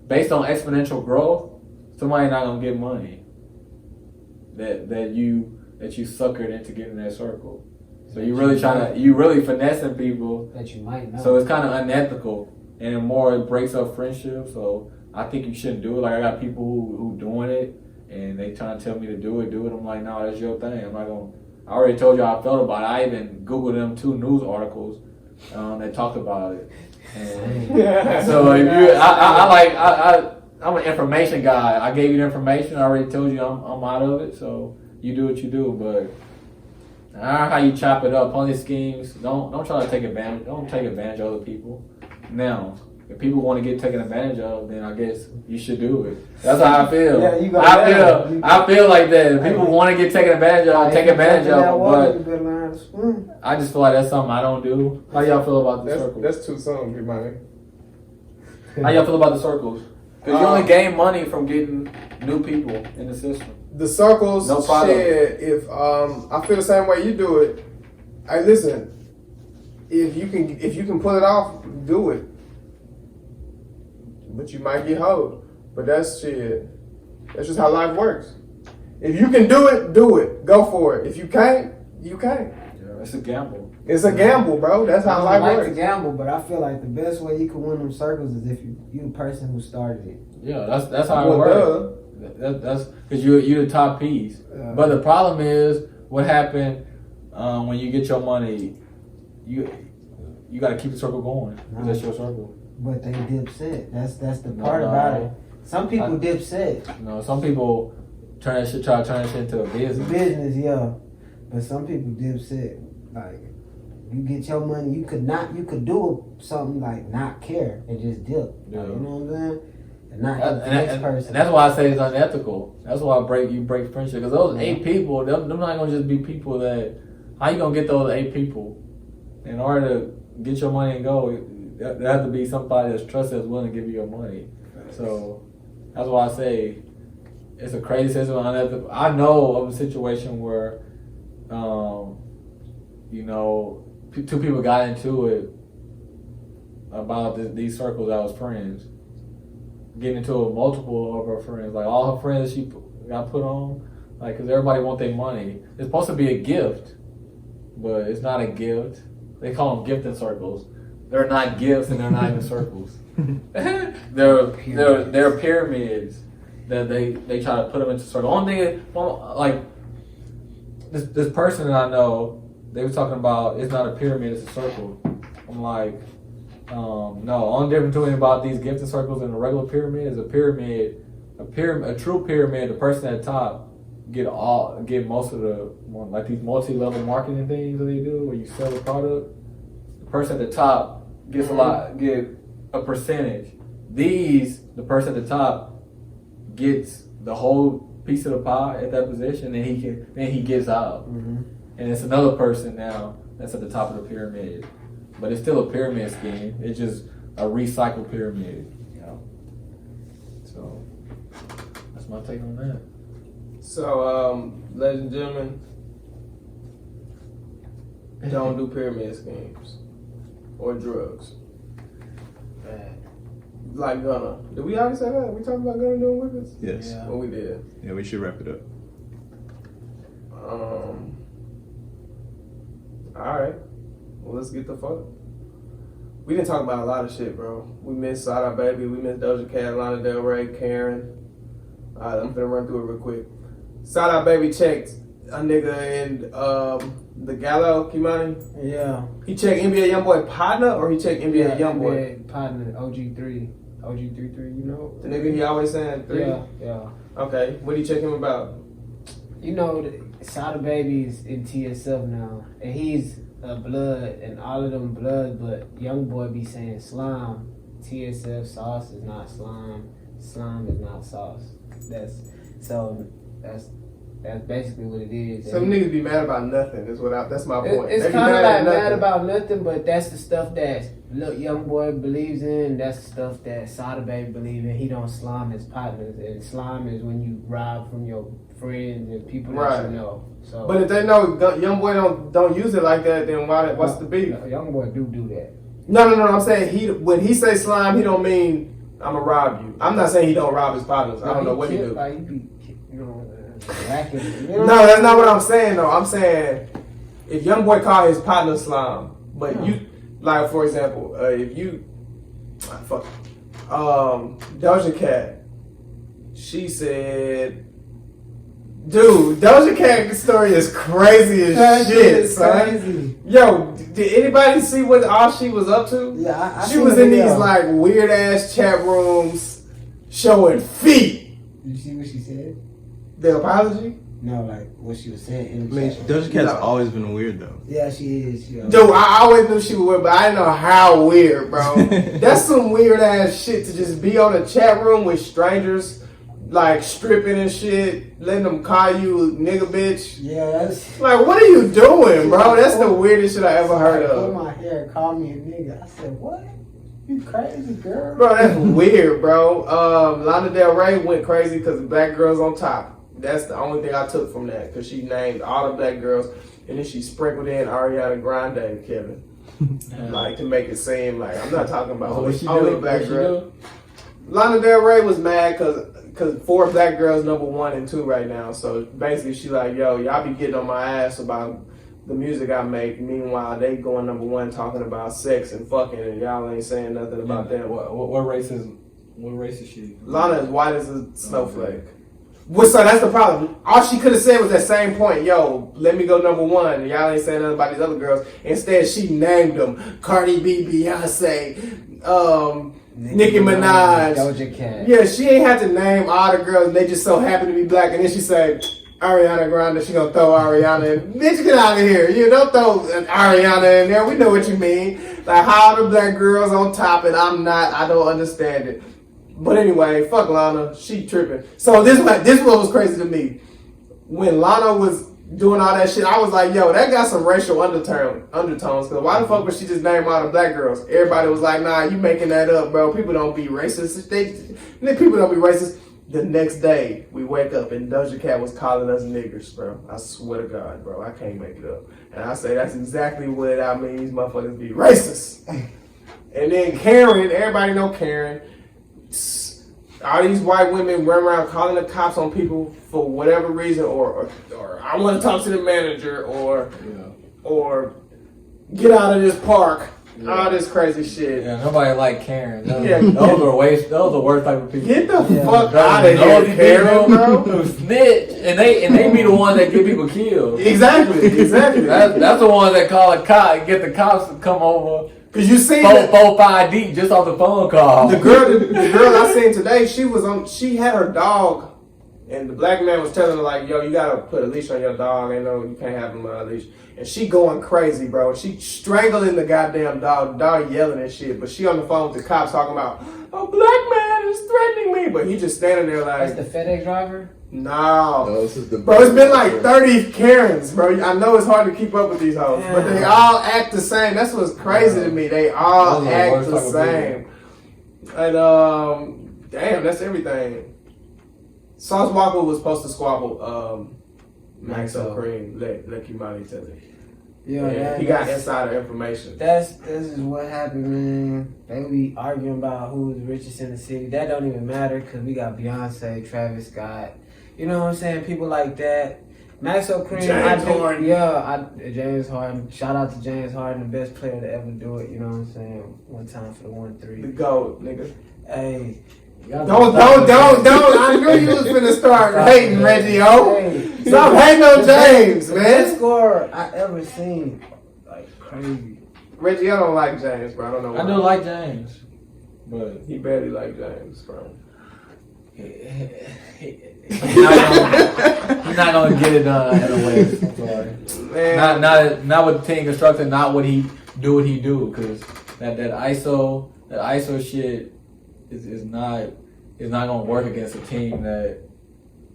based on exponential growth, somebody's not gonna get money that you suckered into getting that circle. So you really finessing people That you might know. So it's kind of unethical, and it breaks up friendships. So I think you shouldn't do it. Like I got people who doing it, and they trying to tell me to do it. I'm like, no, that's your thing. I'm not gonna. I already told you how I felt about it. I even Googled them 2 news articles that talked about it. And so if I'm an information guy. I gave you the information. I already told you I'm out of it. So you do what you do, but. I don't know how you chop it up on these schemes. Don't try to take advantage. Don't take advantage of other people. Now, if people want to get taken advantage of, then I guess you should do it. That's how I feel. Yeah, I feel like that. If people want to get taken advantage of, take advantage of them. But you better learn how to swim. I just feel like that's something I don't do. How y'all feel about the circles? That's too soon, Kimani. How y'all feel about the circles? Because you only gain money from getting new people in the system. The circles, No problem. shit, if I feel the same way you do it, hey, listen, if you can pull it off, do it. But you might get hold. But that's shit. That's just how life works. If you can do it, do it. Go for it. If you can't, you can't. Yeah, it's a gamble. It's a gamble, bro. That's how I life like works. to gamble, but I feel like the best way you can win them circles is if you the person who started it. Yeah, that's how it Well, works. That's because you're the top piece. But the problem is what happened when you get your money. You got to keep the circle going. 'Cause that's your circle. But they dipset. That's the part about it. Some people dipset. You know, some people try to turn that shit into a business. Business, yeah. But some people dipset. Like, you get your money, you could do something like not care and just dip. Yeah. Like, you know what I'm saying? And not help the next person. And that's why I say it's unethical. That's why you break friendship. Because those 8 people, them not going to just be people that, how you going to get those 8 people? In order to get your money and go, there has to be somebody that's trusted that's willing to give you your money. So that's why I say it's a crazy system. I know of a situation where, you know, 2 people got into it about these circles that was friends. Getting into it with multiple of her friends. Like all her friends she got put on. Like, because everybody want their money. It's supposed to be a gift, but it's not a gift. They call them gifting circles. They're not gifts and they're not even circles. They're pyramids that they try to put them into circles. Only thing, like this person that I know, they were talking about it's not a pyramid, it's a circle. I'm like, no. Only difference between about these gifting circles and a regular pyramid is a true pyramid. The person at the top get most of the like these multi-level marketing things that they do where you sell the product. The person at the top gets get a percentage. The person at the top gets the whole piece of the pie at that position, and he gets out. Mm-hmm. And it's another person now that's at the top of the pyramid, but it's still a pyramid scheme. It's just a recycled pyramid. Yeah. So that's my take on that. So, ladies and gentlemen, don't do pyramid schemes or drugs. Like Gunna. Did we already say that? We talked about Gunna doing with us? Yes. Yeah. Well, we did. Yeah, we should wrap it up. Alright. Well, let's get the fuck. We didn't talk about a lot of shit, bro. We missed Sada Baby. We missed Doja Cat, Lana Del Rey, Karen. Alright, I'm gonna run through it real quick. Sada Baby checked a nigga in the Gallo, Kimani. Yeah. He checked NBA Youngboy partner or he checked NBA Youngboy? NBA partner, OG3. OG33, you know? The nigga he always saying 3? Yeah. Okay, what did he check him about? You know, Sada Baby's in TSF now, and he's a blood, and all of them blood, but Youngboy be saying slime. TSF sauce is not slime. Slime is not sauce. That's basically what it is. Some niggas be mad about nothing. That's my point. It's kind of like mad about nothing, but that's the stuff that Youngboy believes in. That's the stuff that Sada Baby believes in. He don't slime his partners, and slime is when you rob from your friends and people that you know. So, but if they know Youngboy don't use it like that, then what's the beef? Youngboy do that. No. I'm saying when he say slime, he don't mean I'ma rob you. I'm not saying he don't rob his partners. I don't know what he do. Like, he be, racking, No, that's not what I'm saying though. I'm saying if Youngboy call his partner slime, but you, like for example, if you Doja Cat, she said, dude, Doja Cat story is crazy as shit, son. Crazy. Yo, did anybody see what all she was up to? Yeah, she was in these like weird ass chat rooms showing feet. Did you see what she said? The apology? No, like what she was saying. Doja Cat's always been weird though. Yeah, she is. Dude, I always knew she was weird, but I didn't know how weird, bro. That's some weird ass shit to just be on a chat room with strangers, like stripping and shit, letting them call you nigga bitch. Yeah, that's like, what are you doing, bro? That's the weirdest shit I ever heard of. Pull my hair, call me a nigga. I said, what? You crazy, girl? Bro, that's weird, bro. Lana Del Rey went crazy because the black girls on top. That's the only thing I took from that, because she named all the black girls, and then she sprinkled in Ariana Grande and Kevin, like to make it seem like I'm not talking about only black girls. Lana Del Rey was mad because 4 black girls number 1 and 2 right now. So basically, she like, yo, y'all be getting on my ass about the music I make. Meanwhile, they going number 1 talking about sex and fucking, and y'all ain't saying nothing about them. What race is she? Lana is white as a snowflake. Well, so that's the problem. All she could have said was that same point. Yo, let me go number 1. And y'all ain't saying nothing about these other girls. Instead, she named them Cardi B, Beyonce, Nicki Minaj. Doja Cat. Yeah, she ain't had to name all the girls. And they just so happen to be black, and then she say Ariana Grande. She gonna throw Ariana in. Bitch, get out of here! You don't throw Ariana in there. We know what you mean. Like how the black girls on top, and I'm not. I don't understand it. But anyway, fuck Lana. She tripping. So this what was crazy to me. When Lana was doing all that shit, I was like, yo, that got some racial undertones. Cause why the fuck would she just name all the black girls? Everybody was like, nah, you making that up, bro. People don't be racist. People don't be racist. The next day, we wake up and Doja Cat was calling us niggers, bro. I swear to God, bro. I can't make it up. And I say that's exactly what I mean. These motherfuckers be racist. And then Karen, everybody know Karen. All these white women run around calling the cops on people for whatever reason, or I want to talk to the manager, or get out of this park. Yeah. All this crazy shit. Yeah, nobody like Karen. Those are the worst type of people. Get the fuck out of here, Karen, bro. Who snitch, and they be the ones that get people killed. Exactly. That's the ones that call a cop and get the cops to come over. Cause you seen 4-5 deep just off the phone call. The girl I seen today, she had her dog, and the black man was telling her like, yo, you gotta put a leash on your dog. You know, you can't have him on a leash. And she going crazy, bro. She strangling the goddamn dog. The dog yelling and shit. But she on the phone with the cops talking about, a black man is threatening me. But he just standing there like. That's the FedEx driver? No. This is the bro, it's been like 30 Karens, bro. I know it's hard to keep up with these hoes. Yeah. But they all act the same. That's what's crazy to me. They all act the same. And, damn, that's everything. Sauce Walker was supposed to squabble Maxo Cream. Let Kimani tell it. Yeah, he got insider information. This is what happened, man. They be arguing about who's richest in the city. That don't even matter because we got Beyonce, Travis Scott. You know what I'm saying? People like that. Maxo Cream. James Harden. James Harden. Shout out to James Harden, the best player to ever do it. You know what I'm saying? One time for the 1-3. The GOAT, nigga. Hey. Don't. I knew you was finna start hating, Reggie. Stop hating on James, man. Best scorer I ever seen. Like, crazy. Reggie, I don't like James, bro. I don't know why. I do like James. But he barely like James, bro. He's not gonna get it done at a waste. I'm sorry. Man. Not with team construction. Not what he do. Because that ISO shit is not gonna work against a team that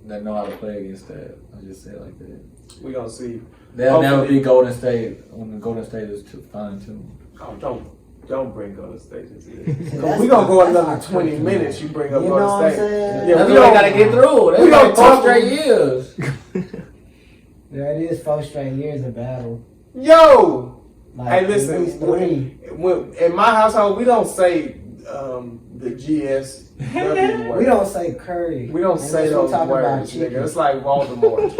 know how to play against that. I'll just say it like that. We gonna see. They'll never be Golden State when the Golden State is too fine tuned. Oh, don't bring Golden State into this. We gonna go another 20 minutes. You bring up Golden State. Yeah, we don't gotta get through. That's like 4 straight years. Yeah, it is 4 straight years of battle. Yo, like, hey, listen. When in my household, we don't say the GS. We don't say Curry. We don't say those words, nigga. It's like Voldemort.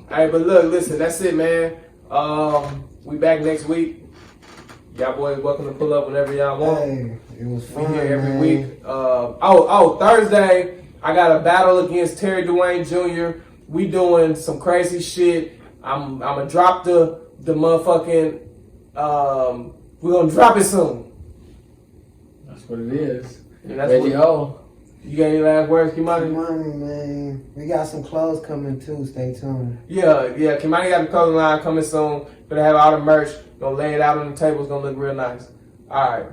Hey, but look, listen. That's it, man. We back next week. Y'all boys welcome to pull up whenever y'all want. Hey, it was fun, we here every week. Thursday, I got a battle against Terry Dwayne Jr. We doing some crazy shit. I'm gonna drop the motherfucking. We're gonna drop it soon. That's what it is. Reggie O. You got any last words, Kimani? Kimani, man. We got some clothes coming too. Stay tuned. Yeah. Kimani got the clothing line coming soon. Gonna have all the merch. Gonna lay it out on the table. It's gonna look real nice. All right.